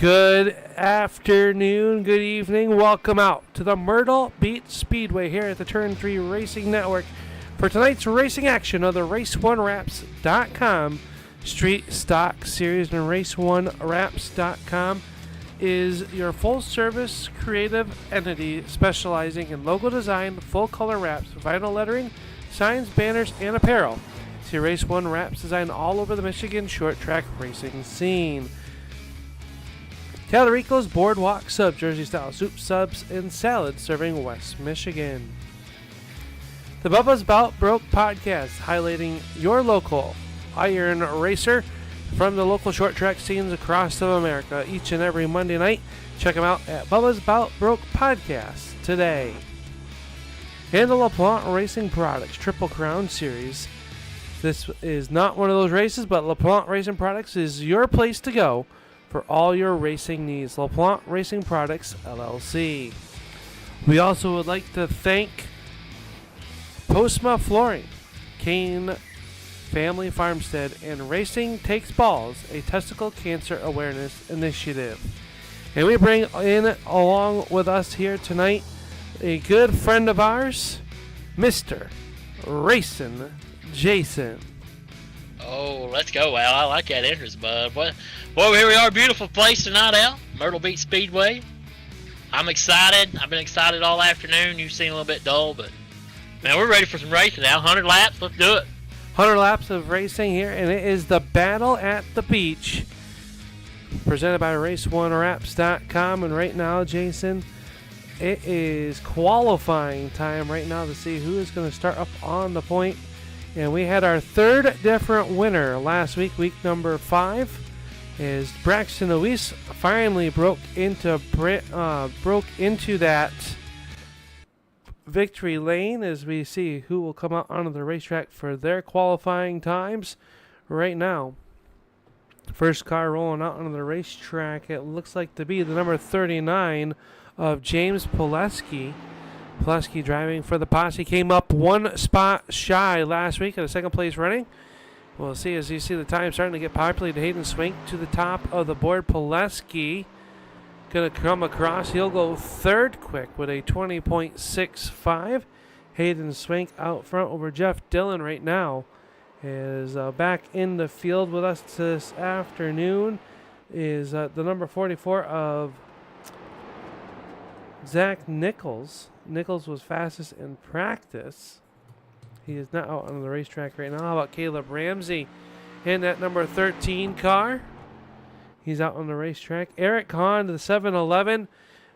Good afternoon, good evening. Welcome out to the Myrtle Beach Speedway here at the Turn 3 Racing Network for tonight's racing action of the Race1Wraps.com Street Stock Series. And Race1Wraps.com is your full-service creative entity specializing in logo design, full-color wraps, vinyl lettering, signs, banners, and apparel. See Race 1 Wraps design all over the Michigan short track racing scene. Talarico's Boardwalk Sub, Jersey style soup, subs, and salads serving West Michigan. The Bubba's Bout Broke podcast, highlighting your local iron racer from the local short track scenes across America each and every Monday night. Check them out at Bubba's Bout Broke podcast today. And the LaPlante Racing Products Triple Crown Series. This is not one of those races, but LaPlante Racing Products is your place to go for all your racing needs. LaPlante Racing Products, LLC. We also would like to thank Postma Flooring, Kane Family Farmstead, and Racing Takes Balls, a testicle cancer awareness initiative. And we bring in, along with us here tonight, a good friend of ours, Mr. Racing Jason. Oh, let's go, Al. I like that entrance, bud. Well, here we are. Beautiful place tonight, Al. Myrtle Beach Speedway. I'm excited. I've been excited all afternoon. You seem a little bit dull, but, man, we're ready for some racing now. 100 laps. Let's do it. 100 laps of racing here, and it is the Battle at the Beach, presented by Race1Wraps.com. And right now, Jason, it is qualifying time right now to see who is going to start up on the point. And we had our third different winner last week, week number 5, is Braxton Luis finally broke into that victory lane as we see who will come out onto the racetrack for their qualifying times right now. First car rolling out onto the racetrack, it looks like to be the number 39 of James Pileski. Pileski driving for the Posse, came up one spot shy last week at a second place running. We'll see as you see the time starting to get populated. Hayden Swank to the top of the board. Pileski going to come across. He'll go third quick with a 20.65. Hayden Swank out front over Jeff Dillon right now. Is back in the field with us this afternoon is the number 44 of Zach Nichols. Nichols was fastest in practice. He is not out on the racetrack right now. How about Caleb Ramsey in that number 13 car? He's out on the racetrack. Eric Hahn, the 7-Eleven,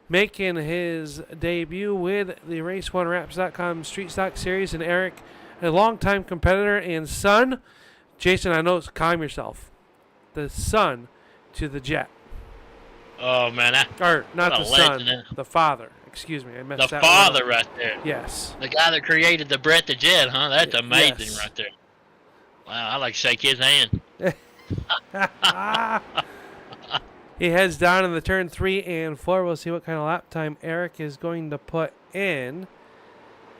making his debut with the Race1Wraps.com Street Stock Series. And Eric, a longtime competitor and son. Jason, I know, calm yourself. The son to the Jet. Oh, man. Or not the son, the father. Excuse me, I messed that The one father up. right there. Yes. The guy that created the Brett the Jet, huh? That's amazing Yes. right there. Wow, I like to shake his hand. He heads down in the turn 3 and 4. We'll see what kind of lap time Eric is going to put in.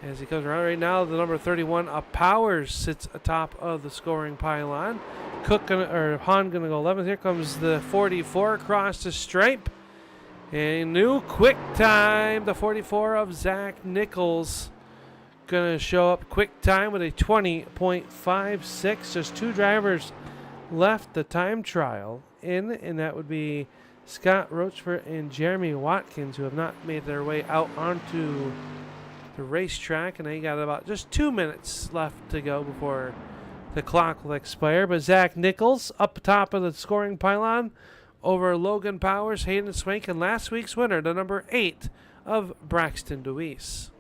As he comes around right now, the number 31 of Powers sits atop of the scoring pylon. Hahn gonna go 11th. Here comes the 44 across the stripe. A new quick time, the 44 of Zach Nichols. Gonna show up quick time with a 20.56. Just two drivers left the time trial in, and that would be Scott Rochford and Jeremy Watkins, who have not made their way out onto the racetrack, and they got about just 2 minutes left to go before the clock will expire. But Zach Nichols up top of the scoring pylon over Logan Powers, Hayden Swank, and last week's winner, the number 8 of Braxton Deweese.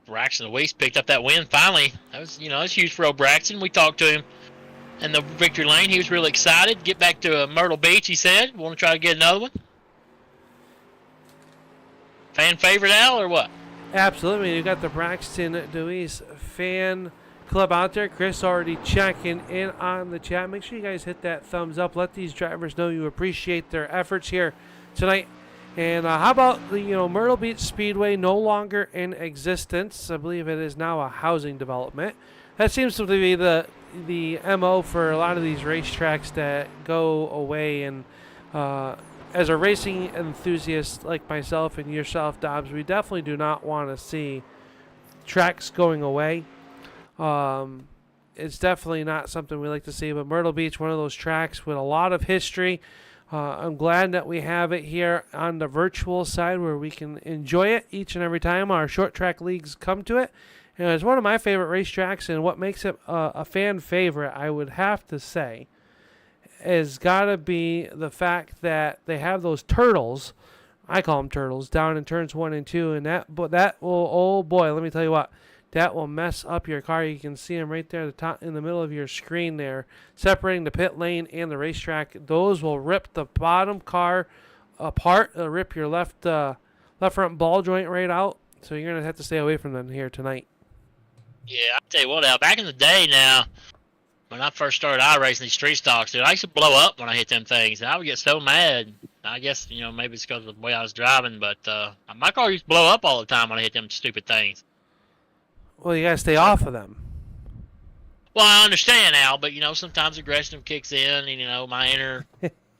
Braxton Luis picked up that win finally. That was, it's huge for old Braxton. We talked to him in the victory lane. He was really excited. Get back to Myrtle Beach, he said. Want to try to get another one? Fan favorite, Al, or what? Absolutely. You got the Braxton Deweese fan club out there. Chris already checking in on the chat. Make sure you guys hit that thumbs up. Let these drivers know you appreciate their efforts here tonight. And how about the Myrtle Beach Speedway, no longer in existence. I believe it is now a housing development. that seems to be the MO for a lot of these racetracks that go away. And as a racing enthusiast like myself and yourself, Dobbs, we definitely do not want to see tracks going away. It's definitely not something we like to see, but Myrtle Beach, one of those tracks with a lot of history. I'm glad that we have it here on the virtual side where we can enjoy it each and every time our short track leagues come to it. And it's one of my favorite racetracks, and what makes it a fan favorite, I would have to say, has got to be the fact that they have those turtles. I call them turtles down in turns 1 and 2, and that will, oh boy, let me tell you what, that will mess up your car. You can see them right there at the top in the middle of your screen there, separating the pit lane and the racetrack. Those will rip the bottom car apart. It'll rip your left front ball joint right out. So you're gonna have to stay away from them here tonight. Yeah, I'll tell you what, Al, back in the day now, when I first started iRacing these street stocks, dude, I used to blow up when I hit them things, and I would get so mad. I guess, maybe it's because of the way I was driving, but my car used to blow up all the time when I hit them stupid things. Well, you got to stay off of them. Well, I understand, Al, but, sometimes aggression kicks in, and, my inner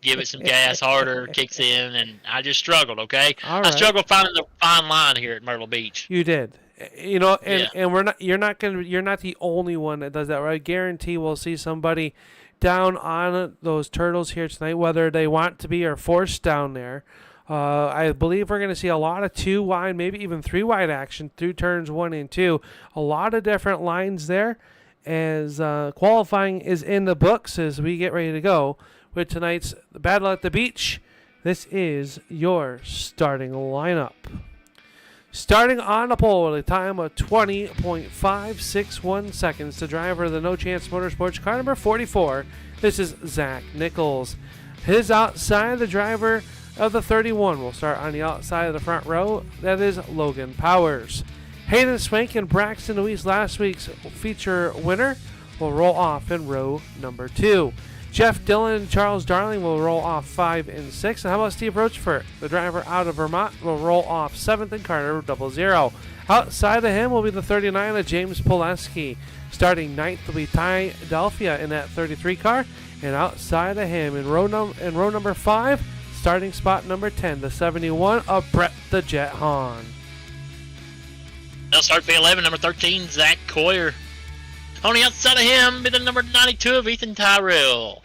give it some gas harder kicks in, and I just struggled, okay? All right. I struggled finding the fine line here at Myrtle Beach. You did. And you're not the only one that does that. Right? I guarantee we'll see somebody down on those turtles here tonight, whether they want to be or forced down there. I believe we're going to see a lot of 2 wide, maybe even 3 wide action through turns 1 and 2. A lot of different lines there as qualifying is in the books as we get ready to go with tonight's Battle at the Beach. This is your starting lineup. Starting on the pole with a time of 20.561 seconds, the driver of the No Chance Motorsports car number 44. This is Zach Nichols. His outside, the driver of the 31 will start on the outside of the front row. That is Logan Powers. Hayden Swank and Braxton Louise, last week's feature winner, will roll off in row number 2. Jeff Dillon and Charles Darling will roll off 5 and 6. And how about Steve Rochefort, the driver out of Vermont, will roll off 7th in car number 00. Outside of him will be the 39 of James Poleski. Starting 9th will be Ty Delphia in that 33 car. And outside of him in row number 5, starting spot number 10, the 71 of Brett the Jet Hahn. Now start P11, number 13, Zach Coyer. On the outside of him be the number 92 of Ethan Tyrell.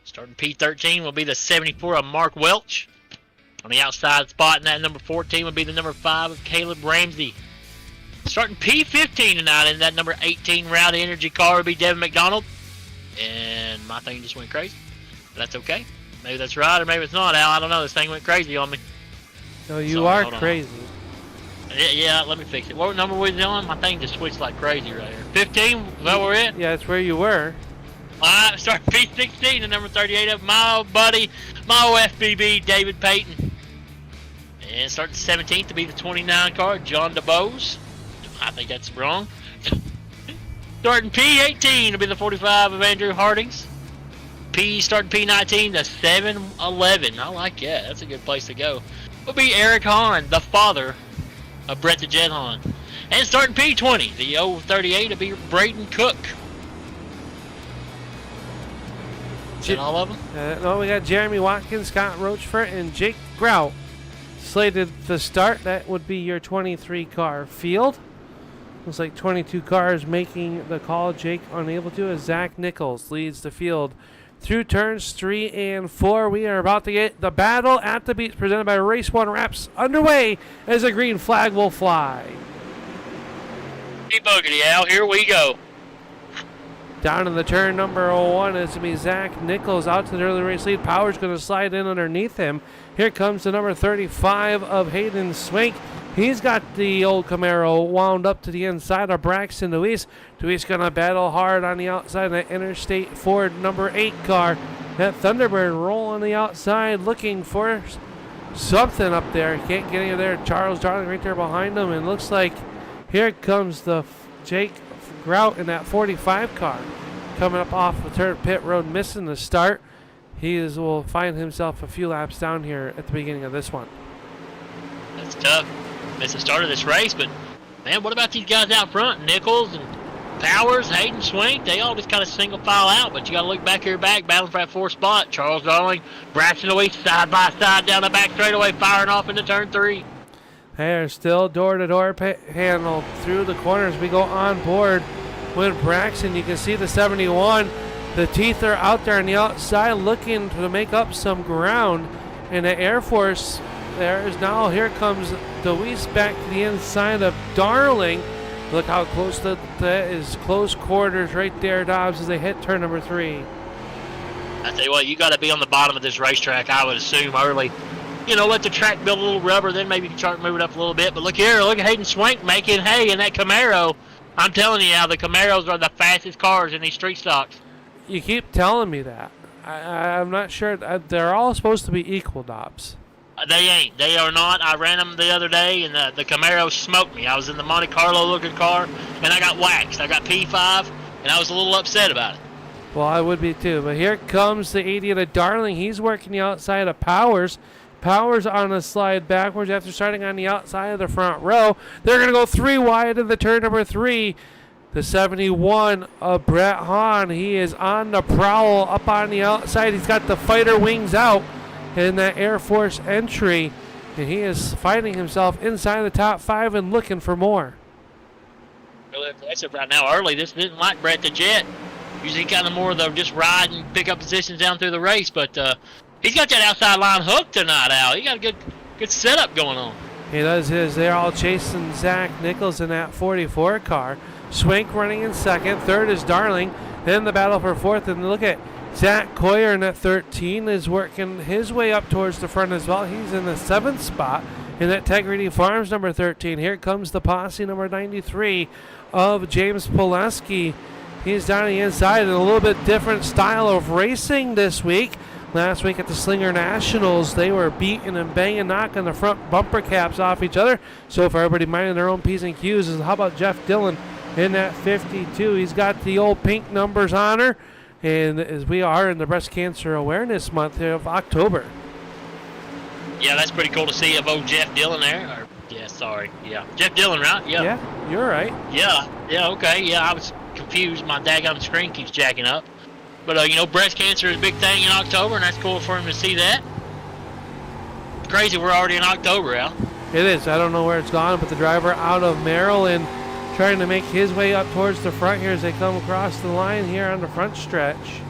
Starting P13 will be the 74 of Mark Welch. On the outside spot in that number 14 will be the number 5 of Caleb Ramsey. Starting P15 tonight in that number 18 Rowdy Energy car will be Devin McDonald. And my thing just went crazy. But that's okay. Maybe that's right or maybe it's not, Al. I don't know. This thing went crazy on me. No, you are crazy. Yeah, let me fix it. What number were we on? My thing just switched like crazy right here. 15? Is that where we're at? Yeah, that's where you were. Alright, starting P16 and number 38 of my old buddy, my old FBB, David Payton. And starting 17th to be the 29 car, John DeBose. I think that's wrong. Starting P18 to be the 45 of Andrew Hardings. Starting P19 to 711. I like that. That's a good place to go. Will be Eric Hahn, the father of Brett the Jet Hahn. And starting P20, the 038 will be Braden Cook. Is that all of them? No, we got Jeremy Watkins, Scott Rochefort, and Jake Grout slated to start. That would be your 23 car field. Looks like 22 cars making the call. Jake unable to, as Zach Nichols leads the field through turns 3 and 4. We are about to get the Battle at the Beach presented by Race 1 Wraps underway as a green flag will fly. Hey, boogity, Al, here we go. Down in the turn number 1 is going to be Zach Nichols out to the early race lead. Power's going to slide in underneath him. Here comes the number 35 of Hayden Swank. He's got the old Camaro wound up to the inside of Braxton Deweese. Deweese going to battle hard on the outside of the Interstate Ford number 8 car. That Thunderbird roll on the outside looking for something up there. Can't get any there. Charles Darling right there behind him. And looks like here comes the Jake Grout in that 45 car. Coming up off the third pit road, missing the start. Will find himself a few laps down here at the beginning of this one. That's tough. Missed the start of this race, but man, what about these guys out front? Nichols and Powers, Hayden, Swink, they all just kind of single file out, but you got to look back here battling for that 4th spot. Charles Darling, Braxton Louise, side by side down the back straightaway, firing off into turn 3. They're still door-to-door handle through the corners. We go on board with Braxton. You can see the 71. The teeth are out there on the outside looking to make up some ground. And the Air Force there is now, here comes DeWeese back to the inside of Darling. Look how close that is, close quarters right there, Dobbs, as they hit turn number 3. I tell you what, you got to be on the bottom of this racetrack, I would assume, early. You know, let the track build a little rubber, then maybe you can try to move it up a little bit. But look here, look at Hayden Swank making hay in that Camaro. I'm telling you now, the Camaros are the fastest cars in these street stocks. You keep telling me that. I'm not sure. They're all supposed to be equal, Dobbs. They ain't. They are not. I ran them the other day, and the Camaro smoked me. I was in the Monte Carlo-looking car, and I got waxed. I got P5, and I was a little upset about it. Well, I would be too. But here comes the 80 of Darling. He's working the outside of Powers. Powers on a slide backwards after starting on the outside of the front row. They're going to go 3 wide in the turn number 3. The 71 of Brett Hahn. He is on the prowl up on the outside. He's got the fighter wings out in that Air Force entry. And he is finding himself inside the top 5 and looking for more. Really aggressive right now. Early, this didn't like Brett the Jet. Usually kind of more of the just ride and pick up positions down through the race. But he's got that outside line hook tonight, Al. He got a good setup going on. He does his. They're all chasing Zach Nichols in that 44 car. Swank running in second. Third is Darling. Then the battle for fourth. And look at Zach Coyer in that 13 is working his way up towards the front as well. He's in the 7th spot in that Tegrity Farms number 13. Here comes the posse number 93 of James Pileski. He's down the inside in a little bit different style of racing this week. Last week at the Slinger Nationals, they were beating and banging, knocking the front bumper caps off each other. So for everybody minding their own P's and Q's, is how about Jeff Dillon in that 52? He's got the old pink numbers on her. And as we are in the Breast Cancer Awareness Month of October. Yeah, that's pretty cool to see of old Jeff Dillon there. Jeff Dillon, right? Yeah, you're right. Yeah, okay. Yeah, I was confused. My daggone screen keeps jacking up. But, you know, breast cancer is a big thing in October, and that's cool for him to see that. It's crazy we're already in October, Al. It is. I don't know where it's gone, but the driver out of Myrtle and trying to make his way up towards the front here as they come across the line here on the front stretch.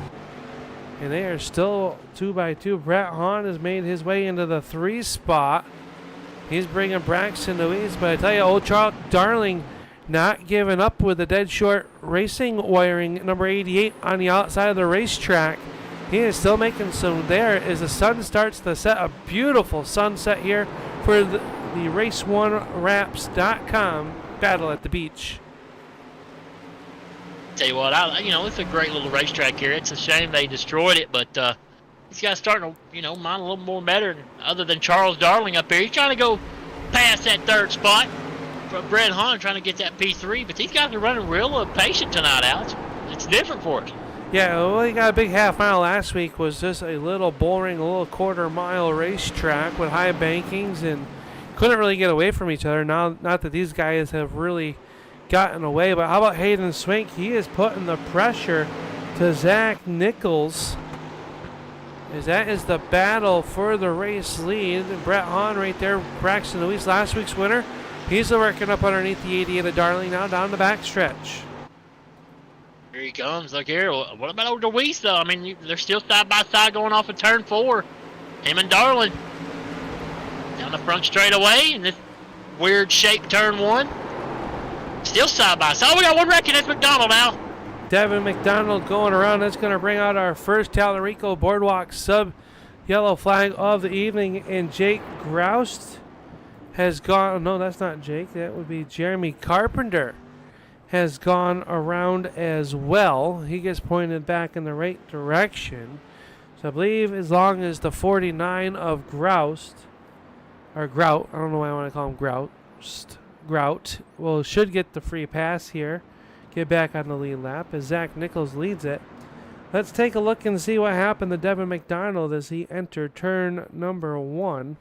And they are still 2x2. Brett Hahn has made his way into the 3 spot. He's bringing Braxton Louise, but I tell you, old Charles Darling not giving up with the dead short racing wiring number 88 on the outside of the racetrack. He is still making some there as the sun starts to set. A beautiful sunset here for the race1wraps.com battle at the beach. Tell you what, it's a great little racetrack here. It's a shame they destroyed it, but these guys starting to, mind a little more better. Other than Charles Darling up here, he's trying to go past that 3rd spot. Brett Hahn trying to get that P3, but these guys are running real patient tonight, Alex. It's different for us. Yeah, well, he got a big half mile last week. Was just a little boring, a little quarter-mile racetrack with high bankings and couldn't really get away from each other. Now, not that these guys have really gotten away, but how about Hayden Swink? He is putting the pressure to Zach Nichols, as that is the battle for the race lead. And Brett Hahn right there, Braxton Louise, last week's winner. He's working up underneath the 80 of the Darling now down the backstretch. Here he comes. Look here. What about old DeWeese, though? I mean, they're still side by side going off of turn 4. Him and Darling. Down the front straightaway in this weird shaped turn 1. Still side by side. Oh, we got one wreck, and that's McDonald now. Devin McDonald going around. That's going to bring out our first Talarico Boardwalk sub yellow flag of the evening. And Jake Groust has gone. No, that's not Jake. That would be Jeremy Carpenter. Has gone around as well. He gets pointed back in the right direction. So I believe as long as the 49 of Groust, or Grout, I don't know why I want to call him Grout, well, should get the free pass here. Get back on the lead lap as Zach Nichols leads it. Let's take a look and see what happened to Devin McDonald as he entered turn number 1.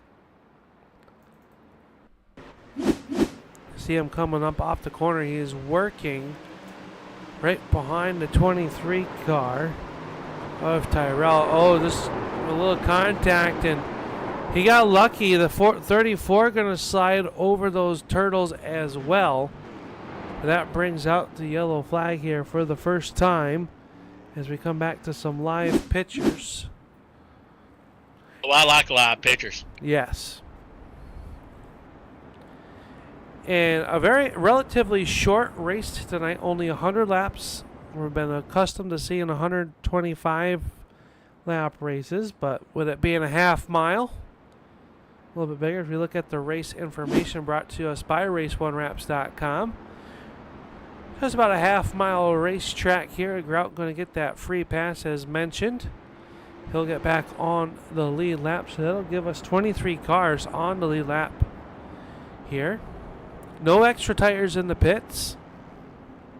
See him coming up off the corner. He is working right behind the 23 car of Tyrell. Oh, this a little contact, and he got lucky. The 34 going to slide over those turtles as well. That brings out the yellow flag here for the first time as we come back to some live pictures. Oh, I like live pictures. Yes. And a very relatively short race tonight, only 100 laps. We've been accustomed to seeing 125 lap races, but with it being a half mile, a little bit bigger. If you look at the race information brought to us by race1wraps.com, just about a half mile racetrack here. Grout going to get that free pass as mentioned. He'll get back on the lead lap, so that'll give us 23 cars on the lead lap here. No extra tires in the pits.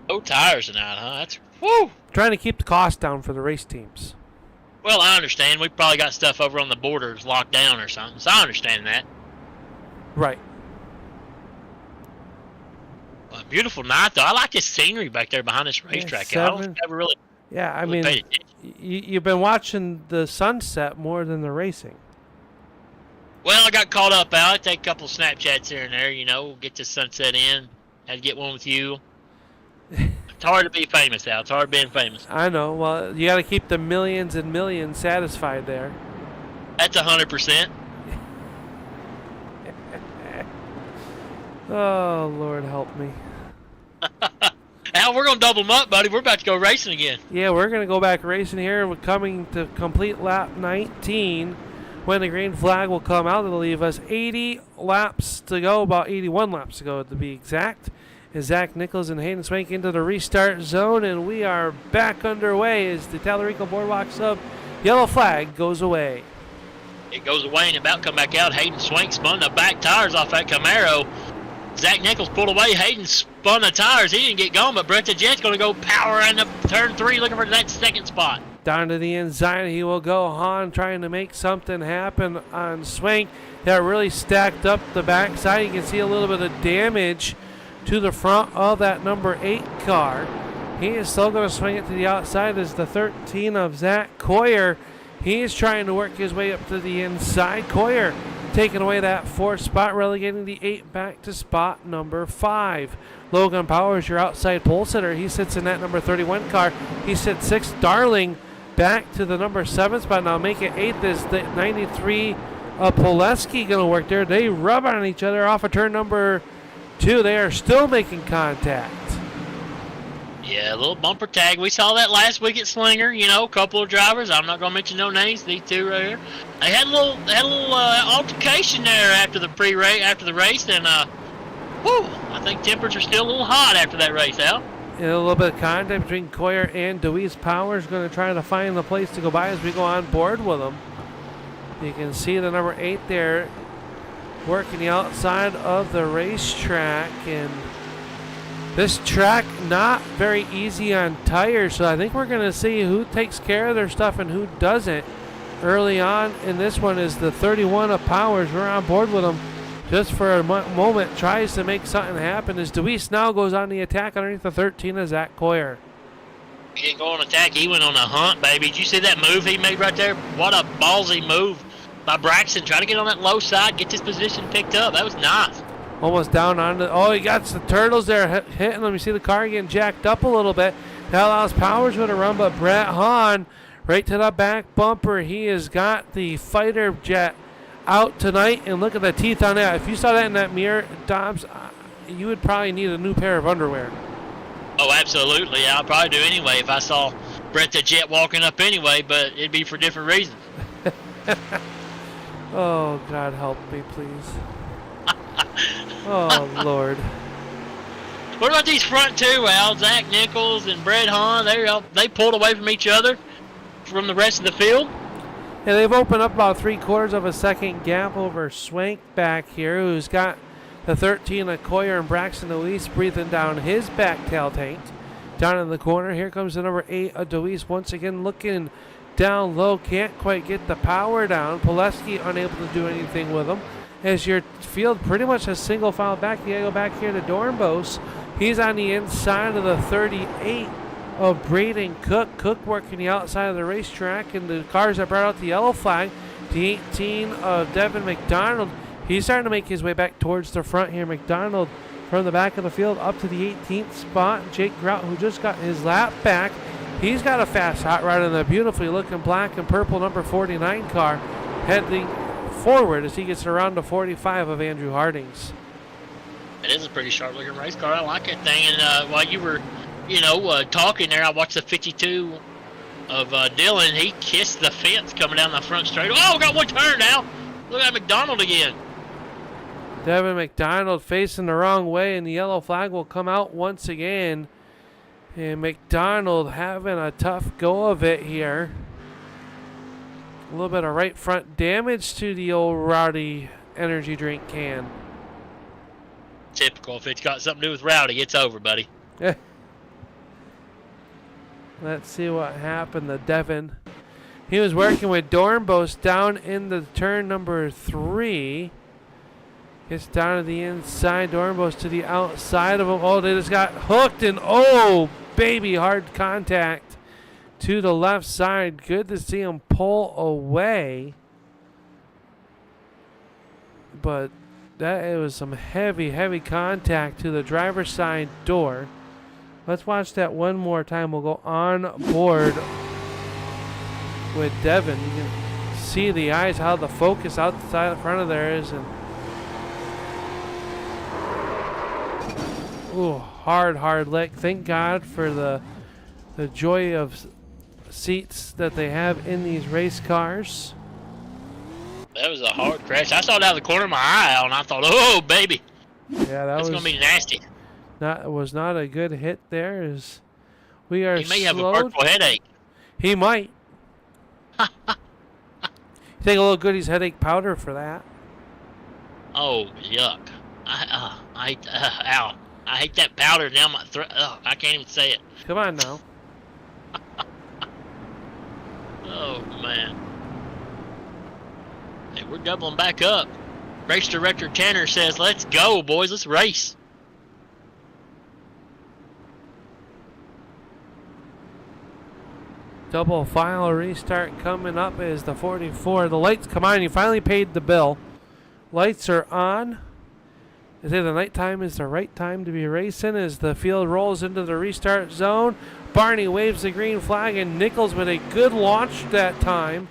No tires tonight, huh? That's woo. Trying to keep the cost down for the race teams. Well, I understand. We probably got stuff over on the borders locked down or something, so I understand that. Right. Well, beautiful night, though. I like this scenery back there behind this racetrack. I don't ever really. Yeah, I really mean, you've been watching the sunset more than the racing. Well, I got caught up out. I take a couple of Snapchats here and there, get the sunset in. Had to get one with you. It's hard to be famous, Al. It's hard being famous. I know. Well, you got to keep the millions and millions satisfied there. That's 100%. Oh, Lord help me. Al, we're going to double them up, buddy. We're about to go racing again. Yeah, we're going to go back racing here. We're coming to complete lap 19. When the green flag will come out, it'll leave us 80 laps to go, about 81 laps to go to be exact. As Zach Nichols and Hayden Swank into the restart zone, and we are back underway as the Tallarico Boardwalk sub yellow flag goes away. It goes away and about come back out. Hayden Swank spun the back tires off that Camaro. Zach Nichols pulled away. Hayden spun the tires. He didn't get going, but Brett the Jet's going to go power into turn 3 looking for that second spot. Down to the inside, he will go. Hahn trying to make something happen on Swank. That really stacked up the backside. You can see a little bit of damage to the front of that number 8 car. He is still going to swing it to the outside as the 13 of Zach Coyer. He is trying to work his way up to the inside. Coyer taking away that 4th spot, relegating the 8 back to spot number 5. Logan Powers, your outside pole sitter. He sits in that number 31 car. He sits 6th. Darling back to the number 7 spot. Now make it 8th is the 93 Poleski going to work there. They rub on each other off of turn number 2. They are still making contact. Yeah, a little bumper tag. We saw that last week at Slinger. A couple of drivers. I'm not gonna mention no names. These two right here. They had a little altercation there after the race, and I think tempers are still a little hot after that race, Al. And a little bit of contact between Coyer and Deweese Powers. Going to try to find the place to go by as we go on board with them. You can see the number 8 there working the outside of the racetrack, and this track not very easy on tires, so I think we're going to see who takes care of their stuff and who doesn't early on. And this one is the 31 of Powers. We're on board with him just for a moment, tries to make something happen as Deweese now goes on the attack underneath the 13 of Zach Coyer. He didn't go on attack. He went on a hunt, baby. Did you see that move he made right there? What a ballsy move by Braxton, trying to get on that low side, get this position picked up. That was nice. Almost down on the. Oh, he got the turtles there hitting them. You see the car getting jacked up a little bit. That allows Powers with a run, but Brett Hahn right to the back bumper. He has got the fighter jet out tonight, and look at the teeth on that. If you saw that in that mirror, Dobbs, you would probably need a new pair of underwear. Oh, absolutely. I'll probably do anyway if I saw Brett the Jet walking up anyway, but it'd be for different reasons. Oh, God help me, please. Oh, Lord. What about these front two, Al? Zach Nichols and Brett Hahn, they pulled away from each other from the rest of the field. Yeah, they've opened up about 3/4 of a second gap over Swank back here, who's got the 13 of Coyer and Braxton Deweese breathing down his back tail tank. Down in the corner, here comes the number 8 of Deweese once again looking down low, can't quite get the power down. Poleski unable to do anything with him. As your field pretty much a single file back, you gotta go back here to Dornbos. He's on the inside of the 38 of Braden Cook. Cook working the outside of the racetrack, and the cars that brought out the yellow flag. The 18 of Devin McDonald. He's starting to make his way back towards the front here. McDonald from the back of the field up to the 18th spot. Jake Grout, who just got his lap back. He's got a fast hot rod in the beautifully looking black and purple number 49 car, heading forward as he gets around to 45 of Andrew Harding's. It is a pretty sharp looking race car. I like that thing. And while you were, talking there, I watched the 52 of Dylan. He kissed the fence coming down the front straight. Oh, got one turn now. Look at McDonald again. Devin McDonald facing the wrong way, and the yellow flag will come out once again. And McDonald having a tough go of it here. A little bit of right front damage to the old Rowdy energy drink can. Typical. If it's got something to do with Rowdy, it's over, buddy. Let's see what happened to Devin. He was working with Dornbos down in the turn number 3. Gets down to the inside. Dornbos to the outside of him. Oh, they just got hooked, and oh, baby, hard contact to the left side. Good to see him pull away. But it was some heavy, heavy contact to the driver's side door. Let's watch that one more time. We'll go on board with Devin. You can see the eyes, how the focus outside the front of there is. And ooh, hard lick. Thank God for the joy of seats that they have in these race cars. That was a hard crash. I saw it out of the corner of my eye, and I thought, oh, baby. Yeah, that's going to be nasty. Was not a good hit there. As we are He may have a purple headache. He might. Take a little Goody's headache powder for that. Oh, yuck. Ow. I hate that powder down my throat. I can't even say it. Come on now. Oh, man. Hey, we're doubling back up. Race director Tanner says, let's go, boys. Let's race. Double final restart coming up is the 44. The lights come on. You finally paid the bill. Lights are on. They say the nighttime is the right time to be racing as the field rolls into the restart zone. Barney waves the green flag, and Nichols with a good launch that time.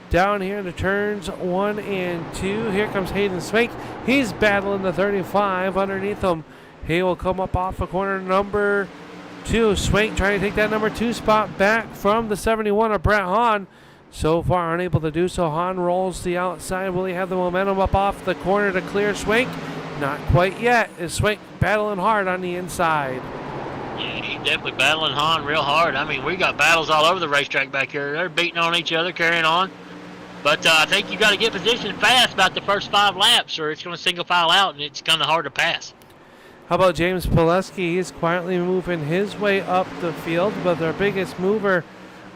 Down here in the turns 1 and 2. Here comes Hayden Swank. He's battling the 35 underneath him. He will come up off of corner number 2. Swank trying to take that number 2 spot back from the 71 of Brett Hahn. So far unable to do so. Hahn rolls the outside. Will he have the momentum up off the corner to clear Swank? Not quite yet. Is Swank battling hard on the inside? Yeah, he's definitely battling Hahn real hard. I mean, we got battles all over the racetrack back here. They're beating on each other, carrying on. But I think you got to get positioned fast about the first 5 laps, or it's going to single file out, and it's kind of hard to pass. How about James Pileski? He's quietly moving his way up the field, but their biggest mover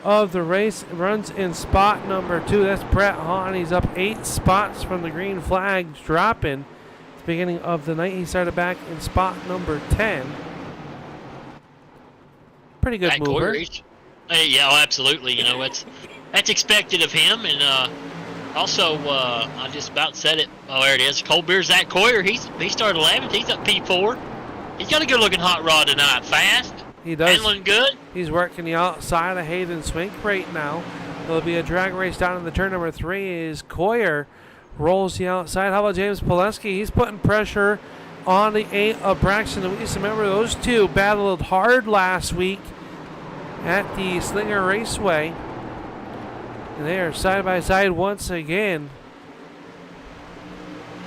of the race runs in spot number 2. That's Brett Hahn. He's up 8 spots from the green flag dropping. At the beginning of the night, he started back in spot number 10. Pretty good mover. Yeah, absolutely. You know, that's expected of him. And also, I just about said it. Oh, there it is. Cold Beer Zach Coyer. He started 11th. He's up P4. He's got a good-looking hot rod tonight. Fast. He does. Handling good. He's working the outside of Hayden Swink right now. There'll be a drag race down in the turn number 3 as Coyer rolls the outside. How about James Pileski? He's putting pressure on the 8 of Braxton Luis. Remember, those two battled hard last week at the Slinger Raceway. And they are side by side once again.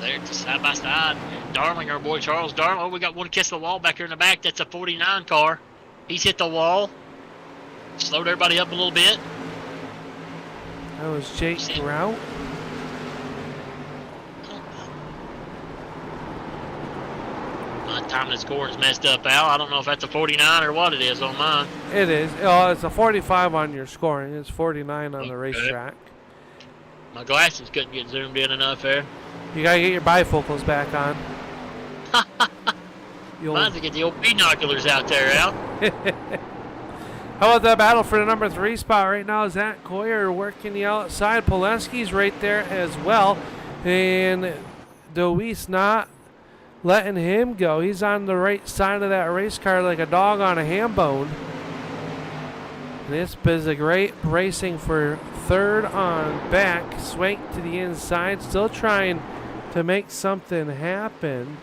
They're just side by side. Darling, our boy Charles Darling. Oh, we got one kiss the wall back here in the back. That's a 49 car. He's hit the wall. Slowed everybody up a little bit. That was Jake Grout. My time to score is messed up, Al. I don't know if that's a 49 or what it is on mine. It is. Oh, it's a 45 on your scoring. It's 49 on the racetrack. My glasses couldn't get zoomed in enough there. You gotta get your bifocals back on. Mine's to get the old binoculars out there, Al. How about that battle for the number 3 spot right now? Zach Coyer working the outside. Poleski's right there as well. And DeWeese not letting him go. He's on the right side of that race car like a dog on a ham bone. This is a great racing for third on back. Swank to the inside, still trying to make something happen.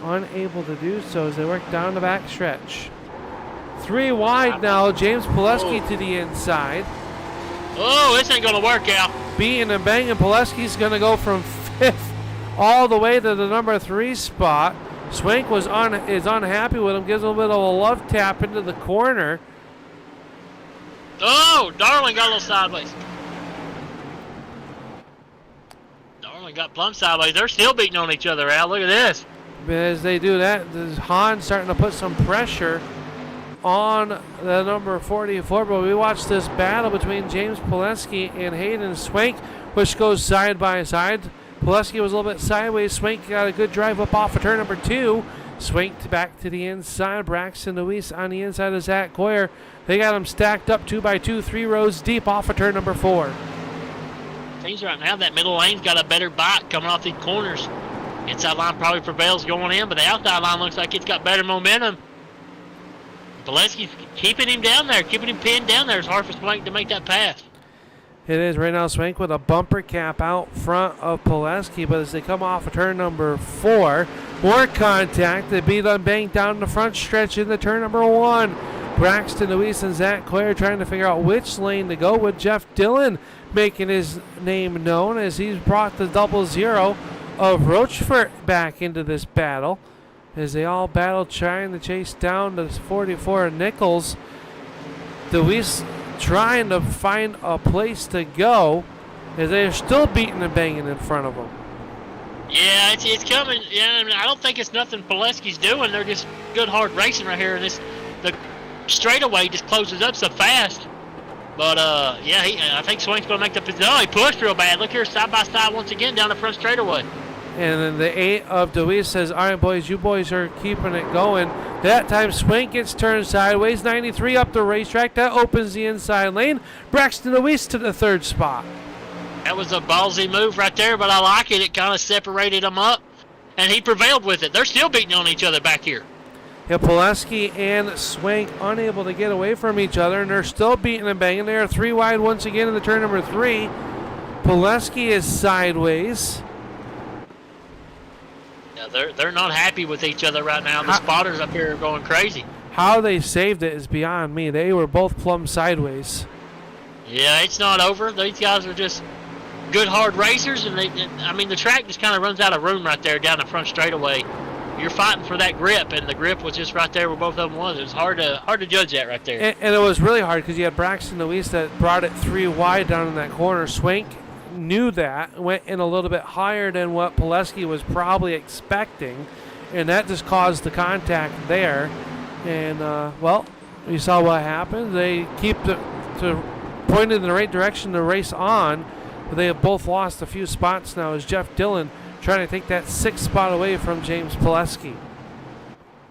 Unable to do so as they work down the back stretch. 3 wide now. James Poleski to the inside. Oh, this ain't going to work out. Beating and banging. Poleski's going to go from 5th all the way to the number 3 spot. Swank is unhappy with him. Gives a little bit of a love tap into the corner. Oh, Darling got a little sideways. Darling got plumb sideways. They're still beating on each other, Al. Look at this. As they do that, Han's starting to put some pressure on the number 44. But we watched this battle between James Poleski and Hayden Swank, which goes side by side. Poleski was a little bit sideways. Swank got a good drive up off of turn number 2. Swank back to the inside. Braxton DeWeese on the inside of Zach Coyer. They got him stacked up 2 by 2, 3 rows deep off of turn number 4. Seems right now that middle lane's got a better bite coming off these corners. Inside line probably prevails going in, but the outside line looks like it's got better momentum. Poleski's keeping him down there, keeping him pinned down there. It's hard for Swank to make that pass. It is right now. Swank with a bumper cap out front of Poleski, but as they come off of turn number 4, more contact. They beat on bang down the front stretch into turn number 1. Braxton DeWeese and Zach Coyer trying to figure out which lane to go with. Jeff Dillon making his name known as he's brought the 00 of Rochefort back into this battle as they all battle trying to chase down the 44 Nichols. DeWeese trying to find a place to go as they're still beating and banging in front of them. Yeah, it's coming. Yeah, I mean, I don't think it's nothing Poleski's doing. They're just good hard racing right here. The straightaway just closes up so fast. But yeah, I think Swank's gonna make the position. Oh, he pushed real bad. Look here, side by side once again down the front straightaway. And then the 8 of DeWeese says, all right, boys, you boys are keeping it going. That time, Swank gets turned sideways. 93 up the racetrack. That opens the inside lane. Braxton DeWeese to the 3rd spot. That was a ballsy move right there, but I like it. It kind of separated them up, and he prevailed with it. They're still beating on each other back here. Yeah, Poleski and Swank unable to get away from each other, and they're still beating and banging. They are 3 wide once again in the turn number 3. Poleski is sideways. Yeah, they're not happy with each other right now. The spotters up here are going crazy. How they saved it is beyond me. They were both plumb sideways. Yeah, it's not over. These guys are just good hard racers, and I mean the track just kind of runs out of room right there down the front straightaway. You're fighting for that grip, and the grip was just right there where both of them was. It was hard to judge that right there. And it was really hard because you had Braxton DeWeese that brought it 3 wide down in that corner. Swank knew that, went in a little bit higher than what Poleski was probably expecting, and that just caused the contact there. And, well, you saw what happened. They keep pointed in the right direction to race on, but they have both lost a few spots now as Jeff Dillon trying to take that 6th spot away from James Poleski.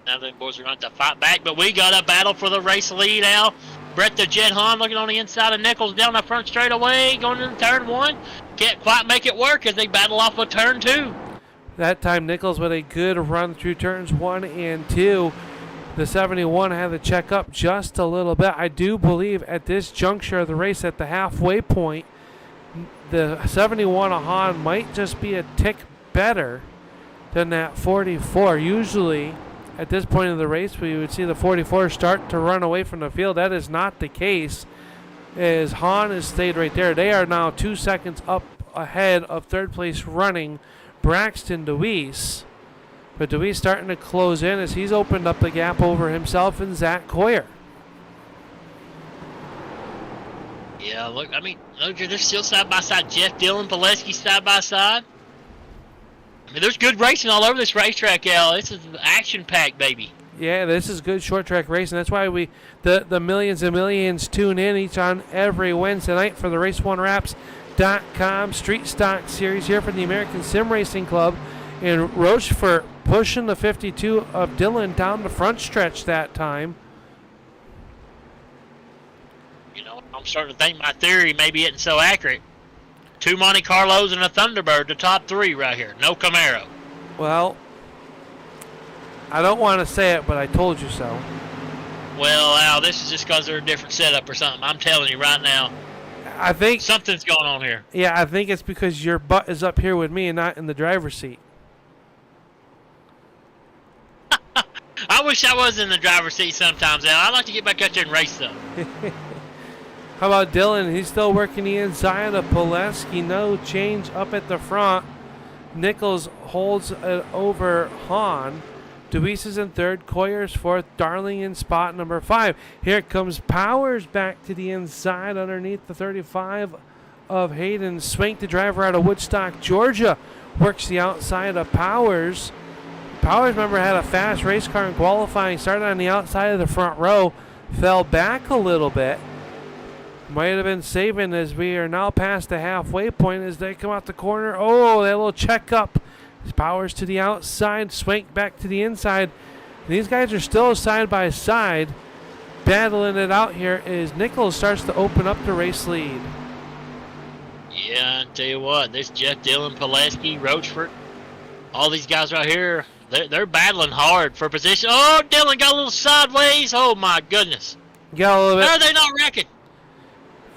Now the boys are going to have to fight back, but we got a battle for the race lead now. Brett the Jet Hahn looking on the inside of Nichols down the front straightaway, going into turn 1. Can't quite make it work as they battle off of turn 2. That time Nichols with a good run through turns 1 and 2. The 71 had to check up just a little bit. I do believe at this juncture of the race at the halfway point, the 71 of Hahn might just be a tick better than that 44. Usually at this point of the race, we would see the 44 start to run away from the field. That is not the case, as Hahn has stayed right there. They are now 2 seconds up ahead of 3rd place running Braxton DeWeese. But DeWeese starting to close in as he's opened up the gap over himself and Zach Coyer. Yeah, look, I mean, look, they're still side by side. Jeff Dillon, Poleski side by side. I mean, there's good racing all over this racetrack, Al. This is action-packed, baby. Yeah, this is good short track racing. That's why the millions and millions tune in each on every Wednesday night for the RaceOneWraps.com Street Stock Series here from the American Sim Racing Club. And Rochefort pushing the 52 of Dillon down the front stretch that time. I'm starting to think my theory maybe isn't so accurate. 2 Monte Carlos and a Thunderbird, the top 3 right here. No Camaro. Well, I don't want to say it, but I told you so. Well, Al, this is just because they're a different setup or something. I'm telling you right now. I think something's going on here. Yeah, I think it's because your butt is up here with me and not in the driver's seat. I wish I was in the driver's seat sometimes, Al. I'd like to get back out there and race though. How about Dylan? He's still working the inside of Pileski. No change up at the front. Nichols holds it over Hahn. Deweese is in third. Coyer's fourth. Darling in spot number 5. Here comes Powers back to the inside underneath the 35 of Hayden. Swank, the driver out of Woodstock, Georgia, works the outside of Powers. Powers, remember, had a fast race car in qualifying. Started on the outside of the front row. Fell back a little bit. Might have been saving as we are now past the halfway point as they come out the corner. Oh, that little check up. Powers to the outside, Swank back to the inside. These guys are still side by side. Battling it out here as Nichols starts to open up the race lead. Yeah, I tell you what, this Jeff Dillon, Pileski, Rochford, all these guys right here, they're battling hard for position. Oh, Dillon got a little sideways. Oh, my goodness. Got a little bit. How are they not wrecking?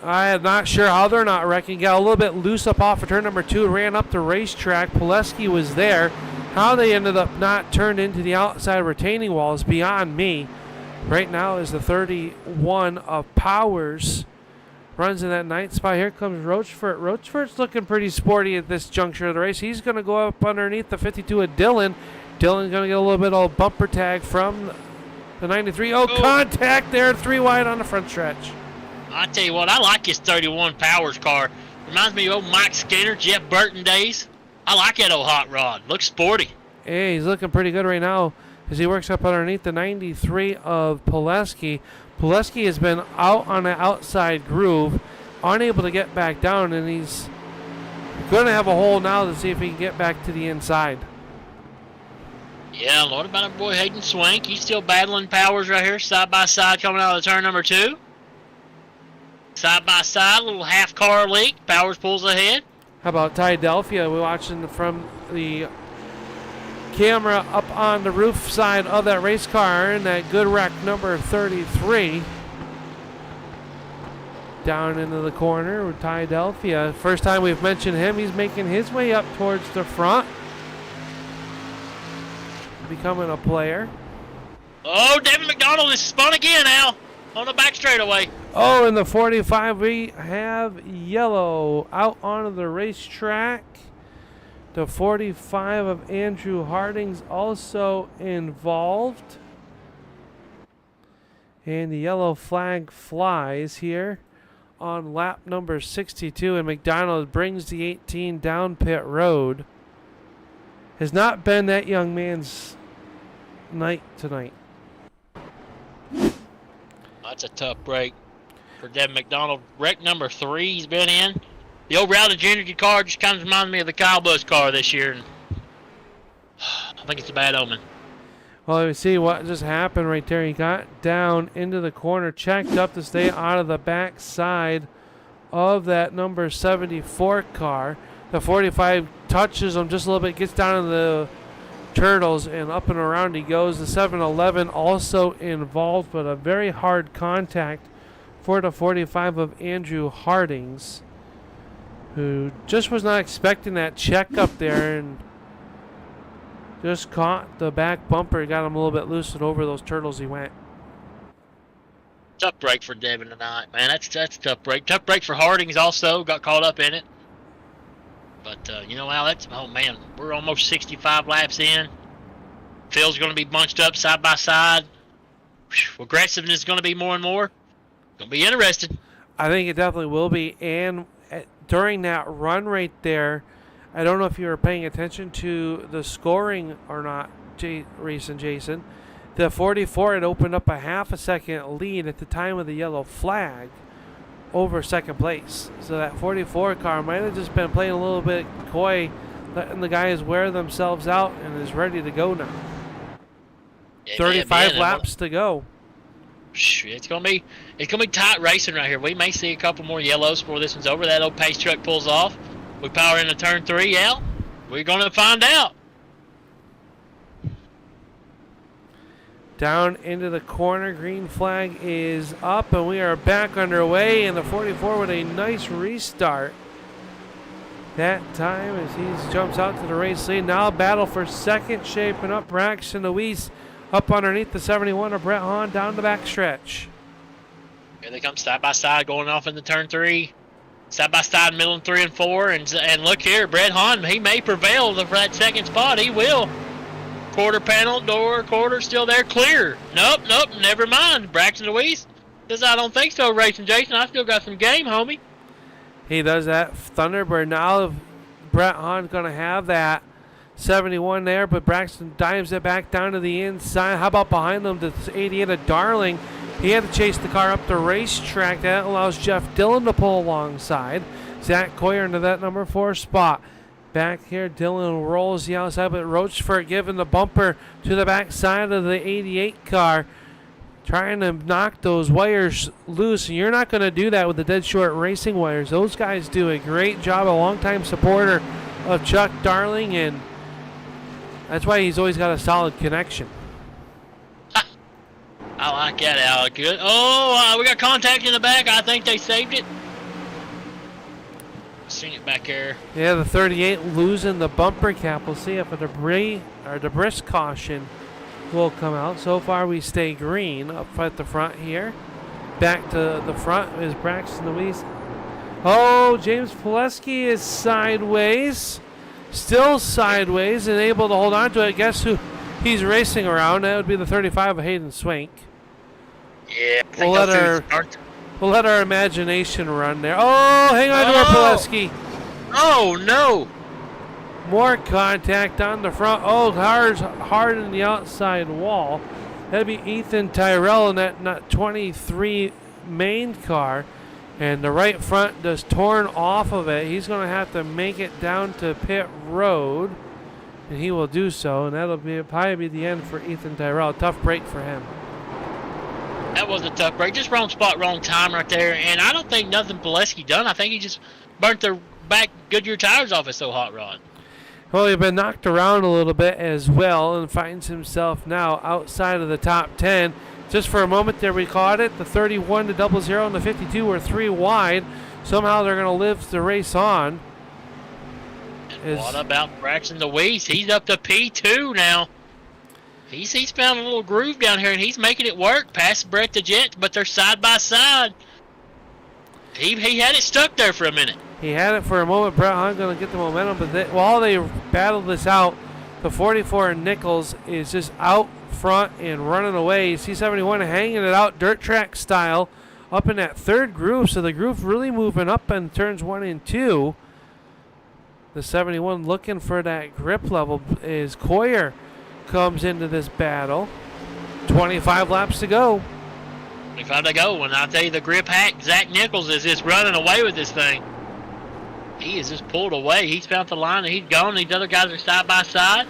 I am not sure how they're not wrecking. Got a little bit loose up off of turn number 2. Ran up the racetrack. Pileski was there. How they ended up not turned into the outside retaining wall is beyond me. Right now is the 31 of Powers. Runs in that 9th spot. Here comes Rochford. Rochford's looking pretty sporty at this juncture of the race. He's going to go up underneath the 52 of Dillon. Dillon's going to get a little bit of bumper tag from the 93. Oh, contact there. 3 wide on the front stretch. I tell you what, I like his 31 Powers car. Reminds me of old Mike Skinner, Jeff Burton days. I like that old hot rod. Looks sporty. Hey, he's looking pretty good right now as he works up underneath the 93 of Pileski. Pileski has been out on the outside groove, unable to get back down, and he's going to have a hole now to see if he can get back to the inside. Yeah, Lord, about our boy Hayden Swank. He's still battling Powers right here, side by side, coming out of the turn number 2. Side by side, little half car leak. Powers pulls ahead. How about Ty Delphia? We're watching from the camera up on the roof side of that race car in that good wreck number 33. Down into the corner with Ty Delphia. First time we've mentioned him. He's making his way up towards the front. Becoming a player. Oh, Devin McDonald is spun again, Al. On the back straightaway. Oh, in the 45, we have yellow out onto the racetrack. The 45 of Andrew Harding's also involved. And the yellow flag flies here on lap number 62. And McDonald brings the 18 down pit road. Has not been that young man's night tonight. That's a tough break for Devin McDonald. Wreck number 3 he's been in. The old Rowdy Jr. car just kind of reminds me of the Kyle Busch car this year. And I think it's a bad omen. Well, we see what just happened right there. He got down into the corner, checked up to stay out of the back side of that number 74 car. The 45 touches him just a little bit, gets down to the turtles, and up and around he goes. The 7-Eleven also involved, but a very hard contact for the 45 of Andrew Hardings, who just was not expecting that check up there and just caught the back bumper. Got him a little bit loose, and over those turtles he went. Tough break for Devin tonight, man. That's a tough break. Tough break for Hardings also. Got caught up in it. But, Al, oh, man, we're almost 65 laps in. Field's going to be bunched up side by side. Aggressiveness is going to be more and more. Going to be interesting. I think it definitely will be. And during that run right there, I don't know if you were paying attention to the scoring or not, Reese and Jason. The 44 had opened up a half a second lead at the time of the yellow flag over second place. So that 44 car might have just been playing a little bit coy, letting the guys wear themselves out, and is ready to go now. Yeah, 35 laps to go. It's gonna be tight racing right here. We may see a couple more yellows before this one's over. That old pace truck pulls off. We power into turn 3 out. We're gonna find out. Down into the corner, green flag is up, and we are back underway. And the 44 with a nice restart that time as he jumps out to the race lead. Now battle for second, shaping up. Braxton Deweese up underneath the 71 of Brett Hahn down the back stretch. Here they come side by side, going off into turn 3. Side by side, middle in 3 and 4, and look here, Brett Hahn, he may prevail for that second spot. He will. Quarter panel, door, quarter still there, clear. Nope, never mind. Braxton Deweese says, I don't think so, Racing Jason. I still got some game, homie. He does that. Thunderbird now. Brett Hahn's going to have that 71 there, but Braxton dives it back down to the inside. How about behind them, the 88 of Darling? He had to chase the car up the racetrack. That allows Jeff Dillon to pull alongside. Zach Coyer into that number 4 spot. Back here, Dillon rolls the outside, but Roachford giving the bumper to the back side of the 88 car, trying to knock those wires loose. And you're not going to do that with the Dead Short Racing wires. Those guys do a great job. A longtime supporter of Chuck Darling, and that's why he's always got a solid connection. I like that, Alec. Good. Oh, we got contact in the back. I think they saved it. Seen it back there. Yeah, the 38 losing the bumper cap. We'll see if a debris caution will come out. So far, we stay green up at the front here. Back to the front is Braxton Deweese. Oh, James Pileski is sideways. Still sideways and able to hold on to it. Guess who he's racing around? That would be the 35 of Hayden Swank. Yeah, We'll let our imagination run there. Oh, hang on to our Pileski. Oh, no. More contact on the front. Oh, hard in the outside wall. That'd be Ethan Tyrell in that 23 main car. And the right front just torn off of it. He's going to have to make it down to pit road. And he will do so. And that'll probably be the end for Ethan Tyrell. Tough break for him. That was a tough break. Just wrong spot, wrong time right there. And I don't think nothing Pileski done. I think he just burnt the back Goodyear tires off his so hot rod. Well, he's been knocked around a little bit as well and finds himself now outside of the top 10. Just for a moment there, we caught it. The 31 to 00 and the 52 were 3 wide. Somehow they're going to live the race on. And what about Braxton Deweese? He's up to P2 now. He's found a little groove down here, and he's making it work past Brett the Jet, but they're side by side. He had it stuck there for a minute. He had it for a moment. Brett Hahn going to get the momentum, but while they battle this out, the 44 Nichols is just out front and running away. C71 hanging it out dirt track style up in that third groove, so the groove really moving up in turns 1 and 2. The 71 looking for that grip level is Coyer. Comes into this battle. 25 laps to go. 25 to go, and I'll tell you, the grip hack, Zach Nichols, is just running away with this thing. He is just pulled away. He's found the line, and he's gone. These other guys are side by side.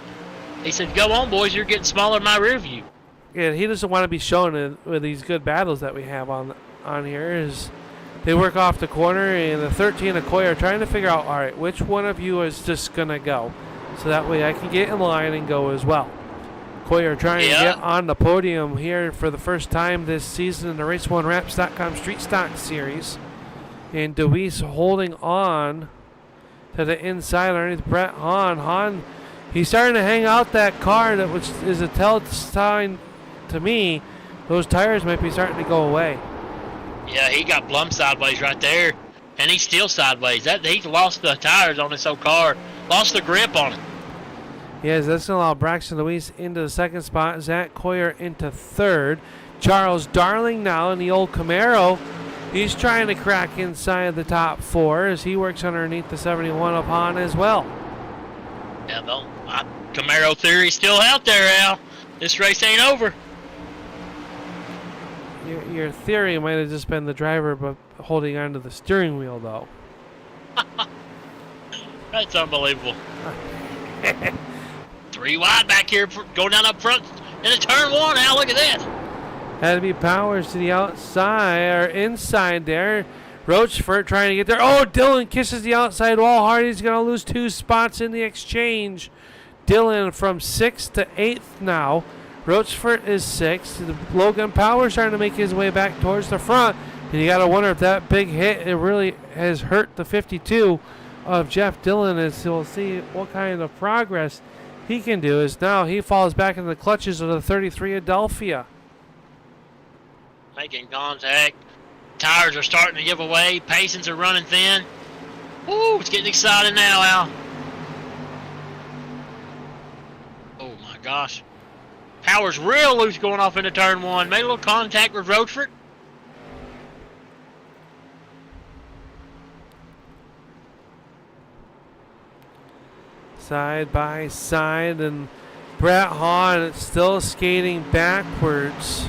He said, go on, boys, you're getting smaller in my rear view. Yeah, he doesn't want to be shown with these good battles that we have on here. Is they work off the corner, and the 13 of Coy are trying to figure out, all right, which one of you is just going to go? So that way I can get in line and go as well. Coyer trying to get on the podium here for the first time this season in the Race1Wraps.com Street Stock Series. And Deweese holding on to the inside underneath Brett Hahn. Hahn, he's starting to hang out that car, which is a tell sign to me those tires might be starting to go away. Yeah, he got plumb sideways right there. And he's still sideways. He's lost the tires on this old car. Lost the grip on it. Yes, that's going to allow Braxton Deweese into the second spot. Zach Coyer into third. Charles Darling now in the old Camaro. He's trying to crack inside the top 4 as he works underneath the 71 of Hahn as well. Yeah, Camaro theory still out there, Al. This race ain't over. Your theory might have just been the driver but holding onto the steering wheel, though. That's unbelievable. 3 wide back here, going down up front into turn 1. Al, look at this. Had to be Powers to the outside or inside there. Rochefort trying to get there. Oh, Dillon kisses the outside wall hard. He's going to lose 2 spots in the exchange. Dillon from 6th to 8th now. Rochefort is 6th. Logan Powers trying to make his way back towards the front. And you got to wonder if that big hit, it really has hurt the 52 of Jeff Dillon, as we'll see what kind of progress he can do, as now he falls back into the clutches of the 33 Adelphia. Making contact. Tires are starting to give away. Patience are running thin. Ooh, it's getting exciting now, Al. Oh, my gosh. Powers real loose going off into turn 1. Made a little contact with Rochefort. Side by side, and Brett Hahn still skating backwards.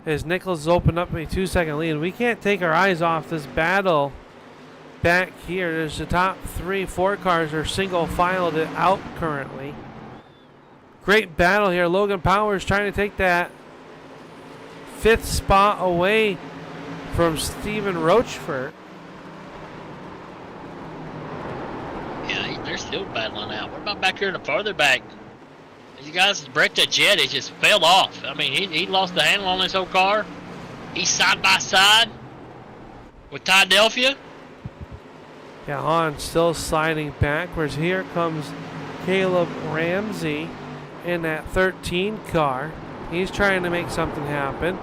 As Nichols opened up a 2-second lead. We can't take our eyes off this battle back here. There's the top 3-4 cars are single filed out currently. Great battle here. Logan Powers trying to take that 5th spot away from Stephen Rochefort. Yeah, they're still battling out. What about back here in the farther back? You guys, Brett the Jet, it just fell off. I mean, he lost the handle on this whole car. He's side by side with Tydelphia. Yeah, Hahn still sliding backwards. Here comes Caleb Ramsey in that 13 car. He's trying to make something happen.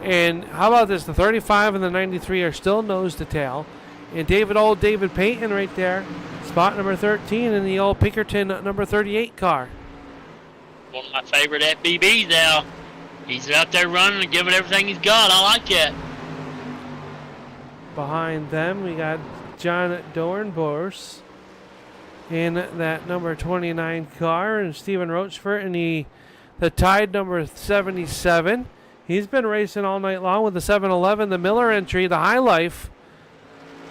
And how about this? The 35 and the 93 are still nose to tail. And David Payton right there, spot number 13 in the old Pinkerton number 38 car. One of my favorite FBBs now. He's out there running and giving everything he's got. I like that. Behind them, we got John Dornbos in that number 29 car, and Stephen Rochefort in the Tide number 77. He's been racing all night long with the 711, the Miller entry, the high life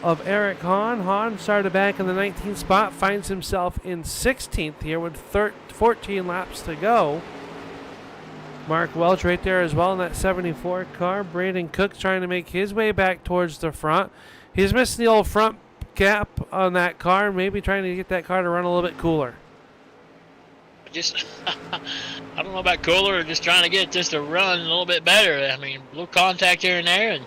of Eric Hahn. Hahn started back in the 19th spot, finds himself in 16th here with 14 laps to go. Mark Welch right there as well in that 74 car. Braden Cook trying to make his way back towards the front. He's missing the old front gap on that car, maybe trying to get that car to run a little bit cooler. Just, I don't know about cooler or just trying to get this to run a little bit better. I mean, a little contact here and there, and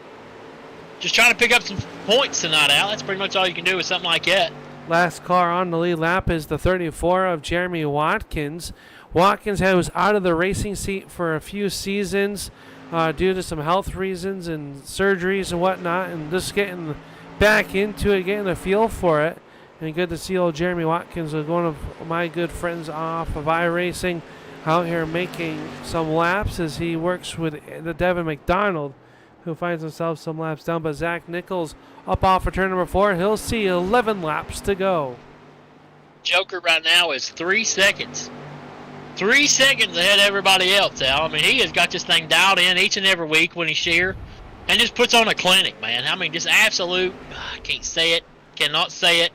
just trying to pick up some points tonight, Al. That's pretty much all you can do with something like that. Last car on the lead lap is the 34 of Jeremy Watkins. Watkins was out of the racing seat for a few seasons due to some health reasons and surgeries and whatnot, and just getting back into it, getting a feel for it. And good to see old Jeremy Watkins, one of my good friends off of iRacing, out here making some laps as he works with the Devin McDonald, who finds himself some laps down. But Zach Nichols up off of turn number 4. He'll see 11 laps to go. Joker right now is 3 seconds. 3 seconds ahead of everybody else, Al. I mean, he has got this thing dialed in each and every week when he's here and just puts on a clinic, man. I mean, just absolute, I can't say it, cannot say it.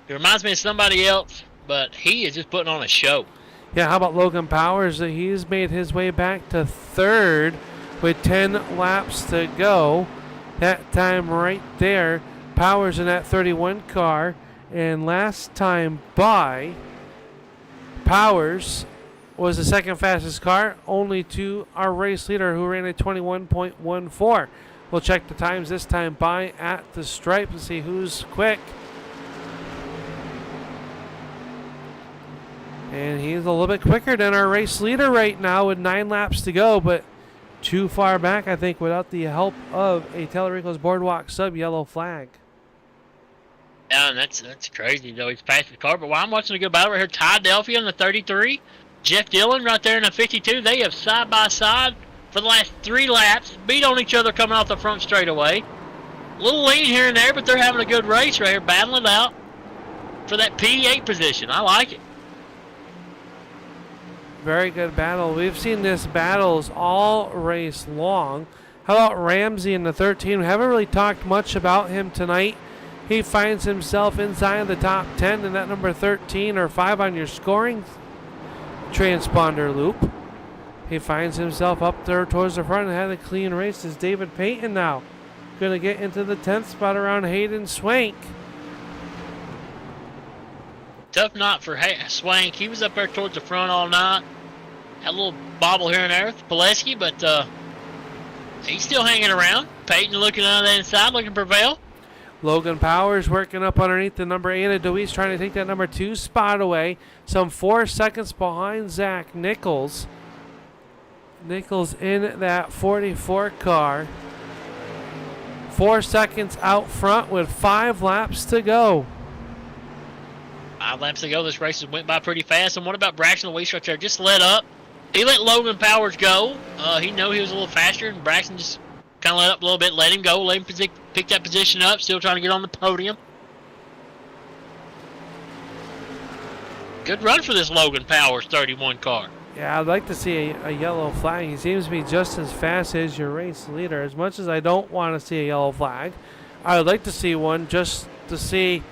He reminds me of somebody else, but he is just putting on a show. Yeah, how about Logan Powers? He's made his way back to 3rd with 10 laps to go. That time right there, Powers in that 31 car. And last time by, Powers was the second fastest car, only to our race leader who ran a 21.14. We'll check the times this time by at the stripe to see who's quick. And he's a little bit quicker than our race leader right now with 9 laps to go, but too far back, I think, without the help of a Tellerico's Boardwalk sub yellow flag. Yeah, and that's crazy, though. He's past the car. But while I'm watching a good battle right here, Tydelphia in the 33, Jeff Dillon right there in the 52. They have side by side for the last 3 laps, beat on each other coming off the front straightaway. A little lean here and there, but they're having a good race right here, battling it out for that P8 position. I like it. Very good battle. We've seen this battles all race long. How about Ramsey in the 13? We haven't really talked much about him tonight. He finds himself inside the top 10 in that number 13 or 5 on your scoring transponder loop. He finds himself up there towards the front and had a clean race. Is David Payton now going to get into the 10th spot around Hayden Swank? Tough knot for Swank. He was up there towards the front all night. Had a little bobble here and there with Pileski, but he's still hanging around. Payton looking on the inside, looking for Vail. Logan Powers working up underneath the number 8 of Deweese, trying to take that number 2 spot away. Some 4 seconds behind Zach Nichols. Nichols in that 44 car. 4 seconds out front with 5 laps to go. 5 laps to go. This race went by pretty fast. And what about Braxton Deweese right there? Just let up. He let Logan Powers go. He knew he was a little faster, and Braxton just kind of let up a little bit, let him go, let him pick that position up, still trying to get on the podium. Good run for this Logan Powers 31 car. Yeah, I'd like to see a yellow flag. He seems to be just as fast as your race leader. As much as I don't want to see a yellow flag, I would like to see one just to see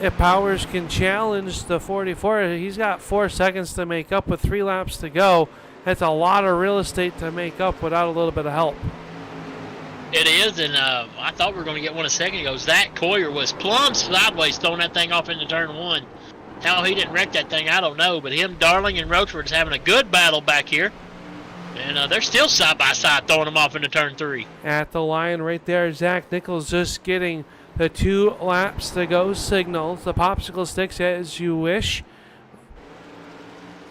if Powers can challenge the 44. He's got 4 seconds to make up with 3 laps to go. That's a lot of real estate to make up without a little bit of help. It is, and I thought we were going to get one a second ago. Zach Coyer was plumb sideways throwing that thing off into turn 1. How he didn't wreck that thing, I don't know. But him, Darling, and Roachford is having a good battle back here. And they're still side by side throwing them off into turn 3. At the line right there, Zach Nichols just getting the 2 laps to go signals. The popsicle sticks as you wish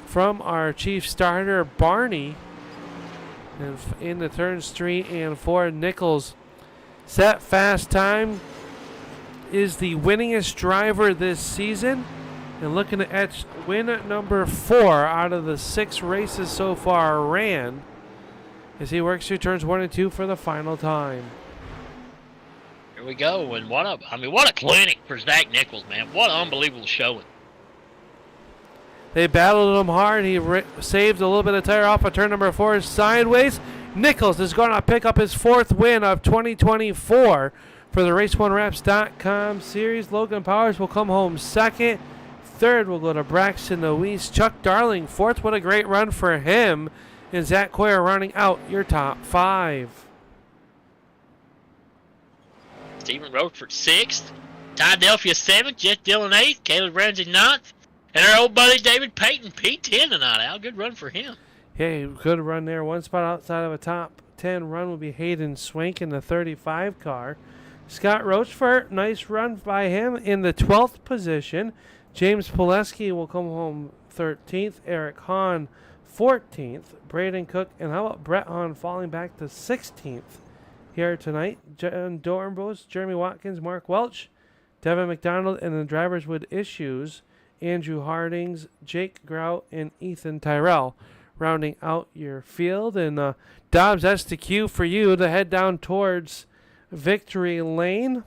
from our chief starter, Barney. And in the turns 3 and 4, Nichols set fast time is the winningest driver this season. And looking to etch win number 4 out of the 6 races so far ran as he works through turns 1 and 2 for the final time. Here we go, and what a clinic for Zach Nichols, man. What an unbelievable showing. They battled him hard. He saved a little bit of tire off of turn number 4 sideways. Nichols is going to pick up his 4th win of 2024 for the Race1Wraps.com series. Logan Powers will come home 2nd. 3rd will go to Braxton Deweese. Chuck Darling 4th. What a great run for him. And Zach Coyer rounding out your top 5. Stephen Roachford 6th. Ty Delphia 7th. Jeff Dillon 8th. Caleb Ramsey 9th. And our old buddy David Payton, P10 tonight, Al. Good run for him. Yeah, good run there. 1 spot outside of a top 10 run will be Hayden Swank in the 35 car. Scott Roachford, nice run by him in the 12th position. James Pileski will come home 13th. Eric Hahn 14th. Braden Cook, and how about Brett Hahn falling back to 16th here tonight. John Dornbos, Jeremy Watkins, Mark Welch, Devin McDonald, and the drivers with issues, Andrew Hardings, Jake Grout, and Ethan Tyrell rounding out your field. And Dobbs, that's the cue for you to head down towards Victory Lane.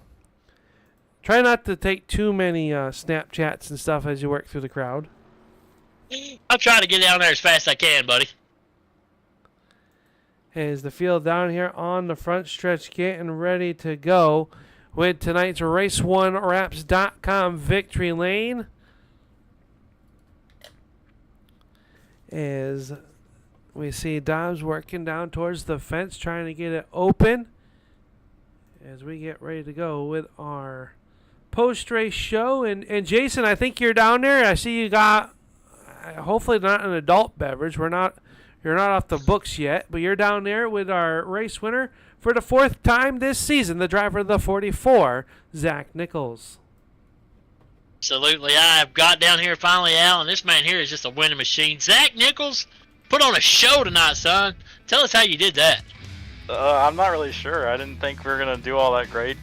Try not to take too many Snapchats and stuff as you work through the crowd. I'll try to get down there as fast as I can, buddy. As the field down here on the front stretch getting ready to go with tonight's Race1Wraps.com Victory Lane. As we see Dobbs working down towards the fence, trying to get it open as we get ready to go with our post-race show. And Jason, I think you're down there. I see you got, hopefully not an adult beverage. You're not off the books yet, but you're down there with our race winner for the 4th time this season, the driver of the 44, Zach Nichols. Absolutely. I've got down here finally, Al, and this man here is just a winning machine. Zach Nichols, put on a show tonight, son. Tell us how you did that. I'm not really sure. I didn't think we were going to do all that great.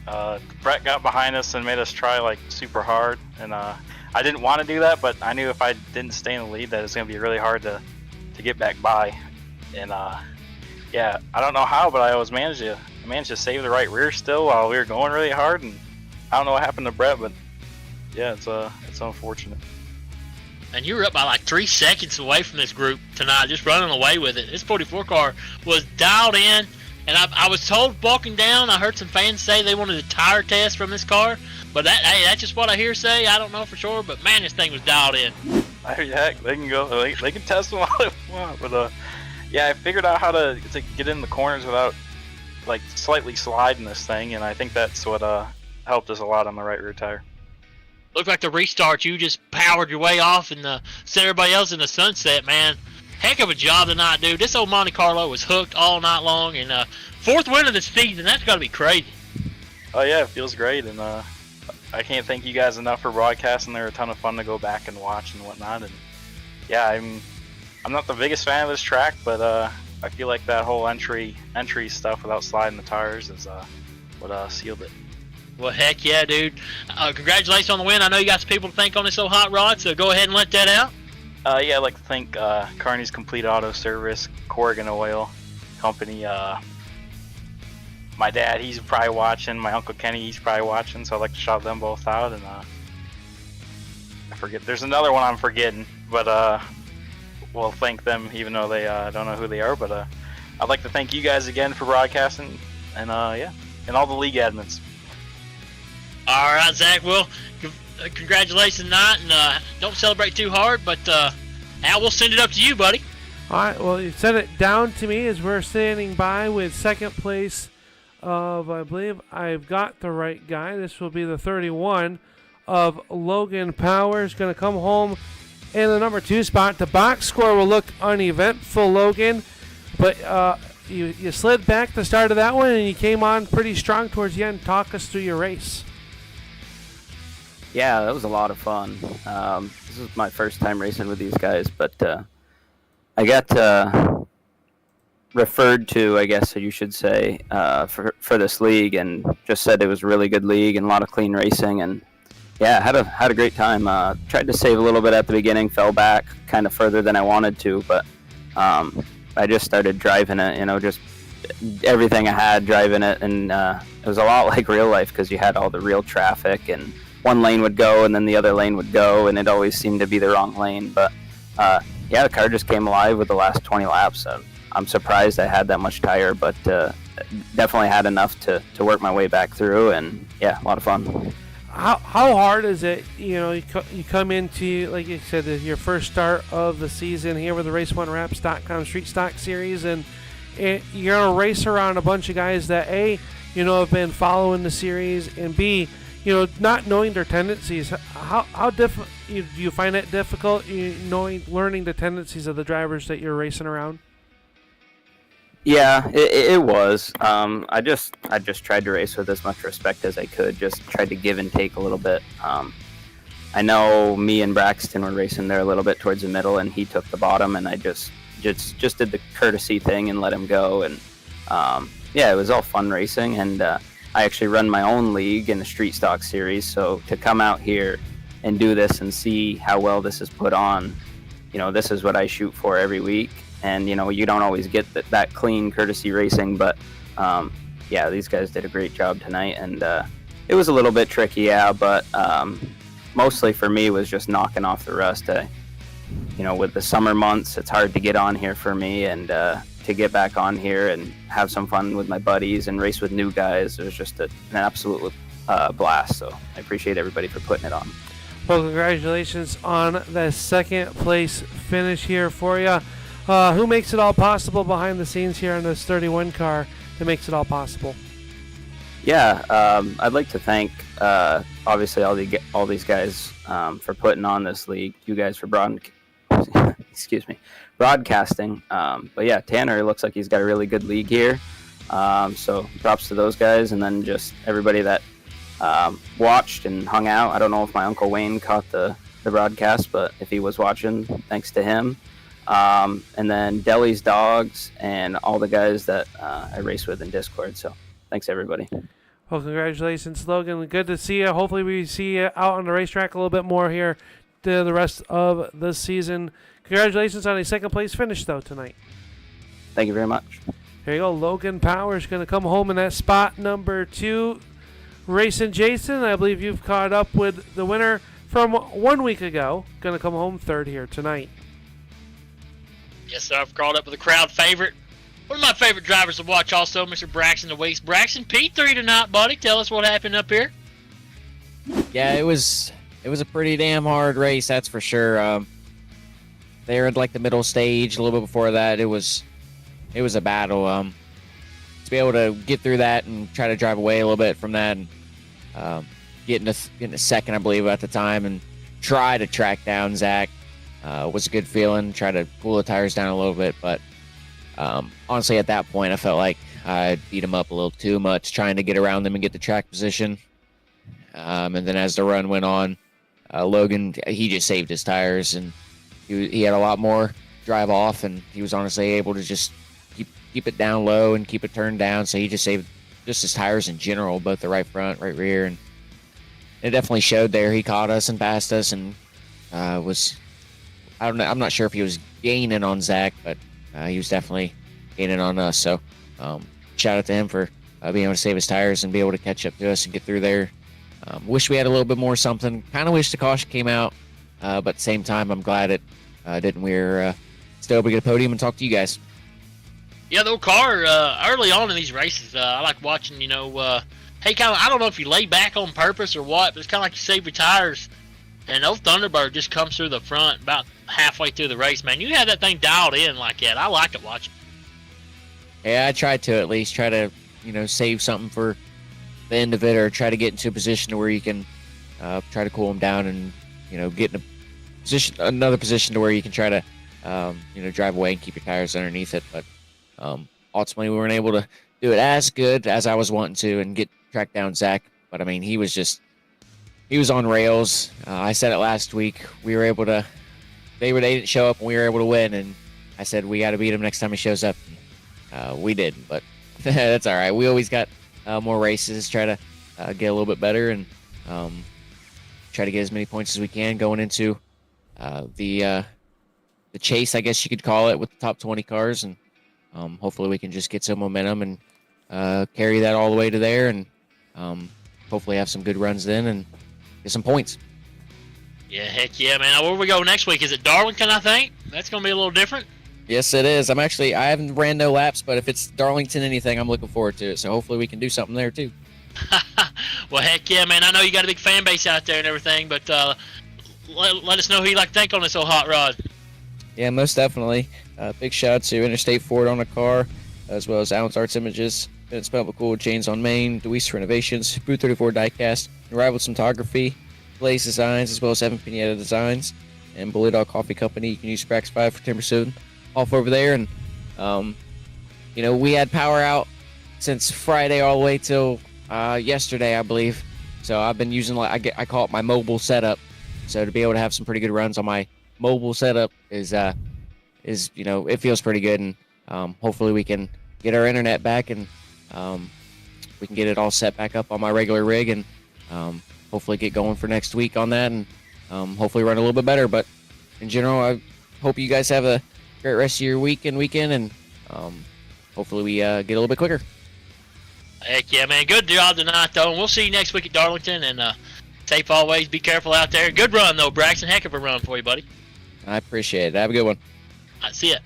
Brett got behind us and made us try like super hard, and I didn't want to do that, but I knew if I didn't stay in the lead that it was going to be really hard to get back by. And yeah, I don't know how, but I managed to save the right rear still while we were going really hard, and I don't know what happened to Brett, but yeah, it's unfortunate. And you were up by like 3 seconds away from this group tonight, just running away with it. This 44 car was dialed in, and I was told walking down, I heard some fans say they wanted a tire test from this car, but that's just what I hear say. I don't know for sure, but man, this thing was dialed in. Heck, they can go, they can test them all they want, but Yeah, I figured out how to get in the corners without like slightly sliding this thing, and I think that's what helped us a lot on the right rear tire. Looked like the restart, you just powered your way off and sent everybody else in the sunset, man. Heck of a job tonight, dude. This old Monte Carlo was hooked all night long, and 4th win of the season. That's got to be crazy. Oh yeah, it feels great, and I can't thank you guys enough for broadcasting. They're a ton of fun to go back and watch and whatnot. And yeah, I'm not the biggest fan of this track, but I feel like that whole entry stuff without sliding the tires is what sealed it. Well, heck yeah, dude. Congratulations on the win. I know you got some people to thank on this old hot rod, so go ahead and let that out. Yeah, I'd like to thank Kearney's Complete Auto Service, Corrigan Oil Company. My dad, he's probably watching. My Uncle Kenny, he's probably watching. So I'd like to shout them both out. And I forget. There's another one I'm forgetting, but we'll thank them even though they don't know who they are. But I'd like to thank you guys again for broadcasting, and yeah, and all the league admins. All right, Zach. Well, congratulations tonight, and don't celebrate too hard. But Al, we'll send it up to you, buddy. All right. Well, you send it down to me as we're standing by with second place of, I believe I've got the right guy. This will be the 31 of Logan Powers. Going to come home in the number 2 spot. The box score will look uneventful, Logan, but you slid back the start of that one, and you came on pretty strong towards the end. Talk us through your race. Yeah, that was a lot of fun. This is my first time racing with these guys, but I got referred to, I guess you should say, for this league, and just said it was a really good league and a lot of clean racing, and yeah, had a great time. Tried to save a little bit at the beginning, fell back kind of further than I wanted to, but I just started driving it, just everything I had driving it, and it was a lot like real life because you had all the real traffic, and one lane would go and then the other lane would go, and it always seemed to be the wrong lane. But yeah, the car just came alive with the last 20 laps. I'm surprised I had that much tire, but definitely had enough to work my way back through, and yeah, a lot of fun. How hard is it, you come into, like you said, your first start of the season here with the Race1Wraps.com Street Stock Series, and you're going to race around a bunch of guys that, A, have been following the series, and B, not knowing their tendencies. How do you find it difficult, learning the tendencies of the drivers that you're racing around? Yeah, it was. I just tried to race with as much respect as I could. Just tried to give and take a little bit. I know me and Braxton were racing there a little bit towards the middle, and he took the bottom, and I just did the courtesy thing and let him go. And yeah, it was all fun racing, and I actually run my own league in the Street Stock Series, so to come out here and do this and see how well this is put on, this is what I shoot for every week. And, you don't always get that clean courtesy racing, but yeah, these guys did a great job tonight, and it was a little bit tricky, yeah, but mostly for me was just knocking off the rust. With the summer months, it's hard to get on here for me, and to get back on here and have some fun with my buddies and race with new guys, it was just an absolute blast. So I appreciate everybody for putting it on. Well, congratulations on the second place finish here for you. Who makes it all possible behind the scenes here on this 31 car that makes it all possible? Yeah, I'd like to thank obviously all these guys for putting on this league. You guys for broadcasting. But yeah, Tanner, it looks like he's got a really good league here. So props to those guys, and then just everybody that watched and hung out. I don't know if my Uncle Wayne caught the broadcast, but if he was watching, thanks to him. And then Deli's dogs and all the guys that I race with in Discord. So thanks, everybody. Well, congratulations, Logan. Good to see you. Hopefully we see you out on the racetrack a little bit more here to the rest of the season. Congratulations on a second place finish, though, tonight. Thank you very much. Here you go. Logan Powers going to come home in that spot number 2. Racing Jason, I believe you've caught up with the winner from 1 week ago. Going to come home third here tonight. Yes, sir. I've caught up with a crowd favorite. One of my favorite drivers to watch also, Mr. Braxton the Weeks. Braxton, P3 tonight, buddy. Tell us what happened up here. Yeah, it was a pretty damn hard race, that's for sure. There at like the middle stage, a little bit before that, it was was a battle. To be able to get through that and try to drive away a little bit from that, and getting a second, I believe, at the time, and try to track down Zach was a good feeling. Try to pull the tires down a little bit, but honestly, at that point, I felt like I beat him up a little too much, trying to get around them and get the track position. And then as the run went on, Logan, he just saved his tires, and he had a lot more drive off, and he was honestly able to just keep it down low and keep it turned down. So he just saved just his tires in general, both the right front, right rear, and it definitely showed there. He caught us and passed us, and was, I don't know, I'm not sure if he was gaining on Zach, but he was definitely gaining on us. So shout out to him for being able to save his tires and be able to catch up to us and get through there. Wish we had a little bit more something. Kind of wish the caution came out, but at the same time, I'm glad it didn't. We're still able to get a podium and talk to you guys. Yeah, the old car, early on in these races, I like watching, hey, kind of, I don't know if you lay back on purpose or what, but it's kind of like you save your tires. And old Thunderbird just comes through the front about halfway through the race, man. You had that thing dialed in like that. I like it watching. Yeah, I tried to at least try to, save something for the end of it, or try to get into a position where you can try to cool them down and, get in another position to where you can try to, drive away and keep your tires underneath it. But ultimately, we weren't able to do it as good as I was wanting to and track down Zach. But I mean, he was on rails. I said it last week. We were able to. They didn't show up, and we were able to win. And I said we got to beat him next time he shows up. We didn't, but that's all right. We always got more races. Try to get a little bit better and try to get as many points as we can going into the chase, I guess you could call it, with the top 20 cars, and hopefully we can just get some momentum and carry that all the way to there, and hopefully have some good runs then and get some points. Yeah, heck yeah, man. Where we go next week? Is it Darlington, I think? That's going to be a little different. Yes, it is. I haven't ran no laps, but if it's Darlington anything, I'm looking forward to it. So hopefully we can do something there too. Well, heck yeah, man. I know you got a big fan base out there and everything, but let us know who you like to think on this old hot rod. Yeah, most definitely. Big shout out to Interstate Ford on the car, as well as Allen's Arts Images, Vince Cool Chains on Main, Deweese Renovations, Brew 34 Diecast, Rival Cinematography, Blaze Designs, as well as Evan Pineda Designs, and Bully Dog Coffee Company. You can use Sprax 5 for 10% off over there. And, we had power out since Friday all the way till yesterday, I believe. So I've been using, I call it my mobile setup. So to be able to have some pretty good runs on my mobile setup is it feels pretty good. And hopefully we can get our internet back, and we can get it all set back up on my regular rig, and hopefully get going for next week on that, and hopefully run a little bit better. But in general, I hope you guys have a great rest of your week and weekend, and hopefully we get a little bit quicker. Heck yeah, man. Good job tonight, though, and we'll see you next week at Darlington, and safe always. Be careful out there. Good run, though, Braxton. Heck of a run for you, buddy. I appreciate it. Have a good one. I see ya.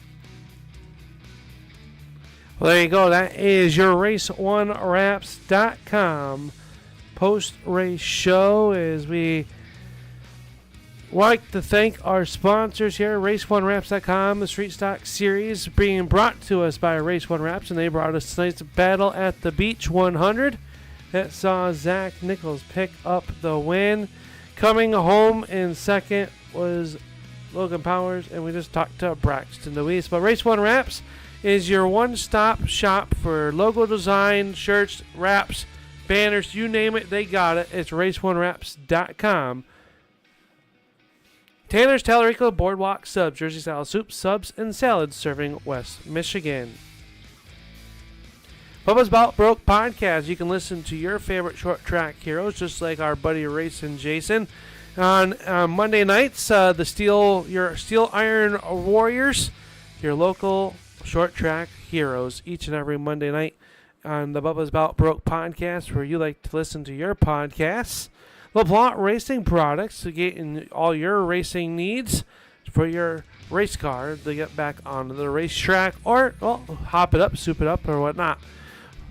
Well, there you go. That is your Race1Wraps.com post-race show, as we like to thank our sponsors here, Race1Wraps.com, the Street Stock Series, being brought to us by Race1 Wraps, and they brought us tonight's Battle at the Beach 100 that saw Zach Nichols pick up the win. Coming home in second was Logan Powers, and we just talked to Braxton Deweese. But Race1 Wraps is your one-stop shop for logo design, shirts, wraps, banners, you name it, they got it. It's Race1Wraps.com. Tanner's Tallarico Boardwalk Subs, Jersey style soup, subs, and salads, serving West Michigan. Bubba's About Broke podcast. You can listen to your favorite short track heroes, just like our buddy Racing Jason, on Monday nights. Your Steel Iron Warriors, your local short track heroes, each and every Monday night on the Bubba's About Broke podcast, where you like to listen to your podcasts. LeBlanc Racing Products, to get in all your racing needs for your race car to get back onto the racetrack, or hop it up, soup it up, or whatnot.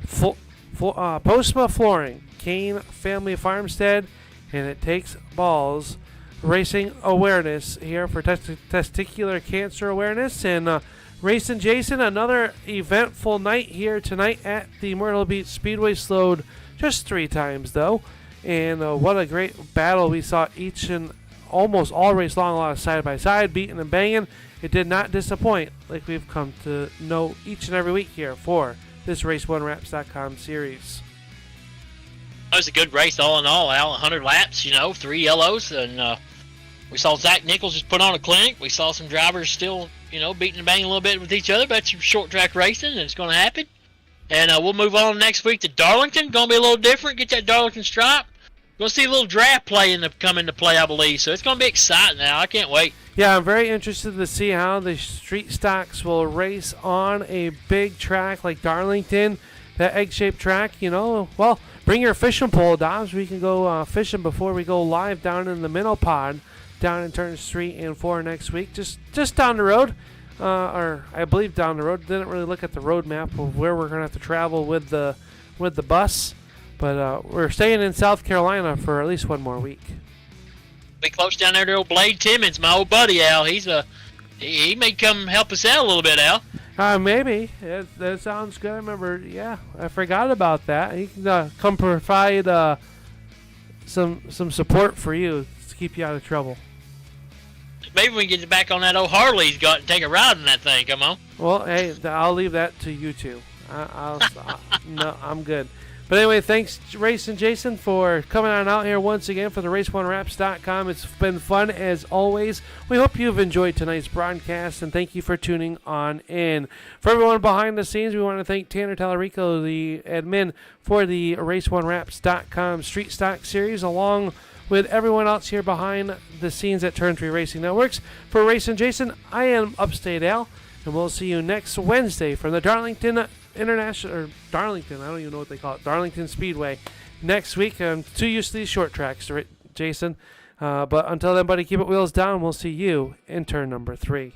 Postma Flooring, Kane Family Farmstead, and It Takes Balls Racing Awareness here for testicular cancer awareness, and Racing Jason, another eventful night here tonight at the Myrtle Beach Speedway. Slowed just 3 times, though. And what a great battle we saw each and almost all race long, a lot of side-by-side, beating and banging. It did not disappoint, like we've come to know each and every week here for this Race1Wraps.com series. It was a good race all in all, Al. 100 laps, 3 yellows, and we saw Zach Nichols just put on a clinic. We saw some drivers still, beating and banging a little bit with each other, but some short track racing, and it's going to happen. And we'll move on next week to Darlington. Going to be a little different. Get that Darlington stripe. Going to see a little draft play come into play, I believe. So it's going to be exciting now. I can't wait. Yeah, I'm very interested to see how the street stocks will race on a big track like Darlington, that egg-shaped track. Well, bring your fishing pole, Dobbs. We can go fishing before we go live down in the minnow pod down in turns 3 and 4 next week. Just down the road, or I believe down the road. Didn't really look at the road map of where we're going to have to travel with the bus. But we're staying in South Carolina for at least one more week. Be close down there to old Blade Timmons, my old buddy Al. He may come help us out a little bit, Al. Maybe. That sounds good. I remember, I forgot about that. He can come provide some support for you to keep you out of trouble. Maybe we can get back on that old Harley he's got and take a ride in that thing. Come on. Well, hey, I'll leave that to you two. No, I'm good. But anyway, thanks, Racing Jason, for coming on out here once again for the Race1Wraps.com. It's been fun as always. We hope you've enjoyed tonight's broadcast, and thank you for tuning on in. For everyone behind the scenes, we want to thank Tanner Tallarico, the admin for the Race1Wraps.com Street Stock Series, along with everyone else here behind the scenes at Turn 3 Racing Networks. For Racing Jason, I am Upstate Al, and we'll see you next Wednesday from the Darlington International, or Darlington, I don't even know what they call it, Darlington Speedway next week. I'm too used to these short tracks, Jason. But until then, buddy, keep it wheels down. We'll see you in turn number 3.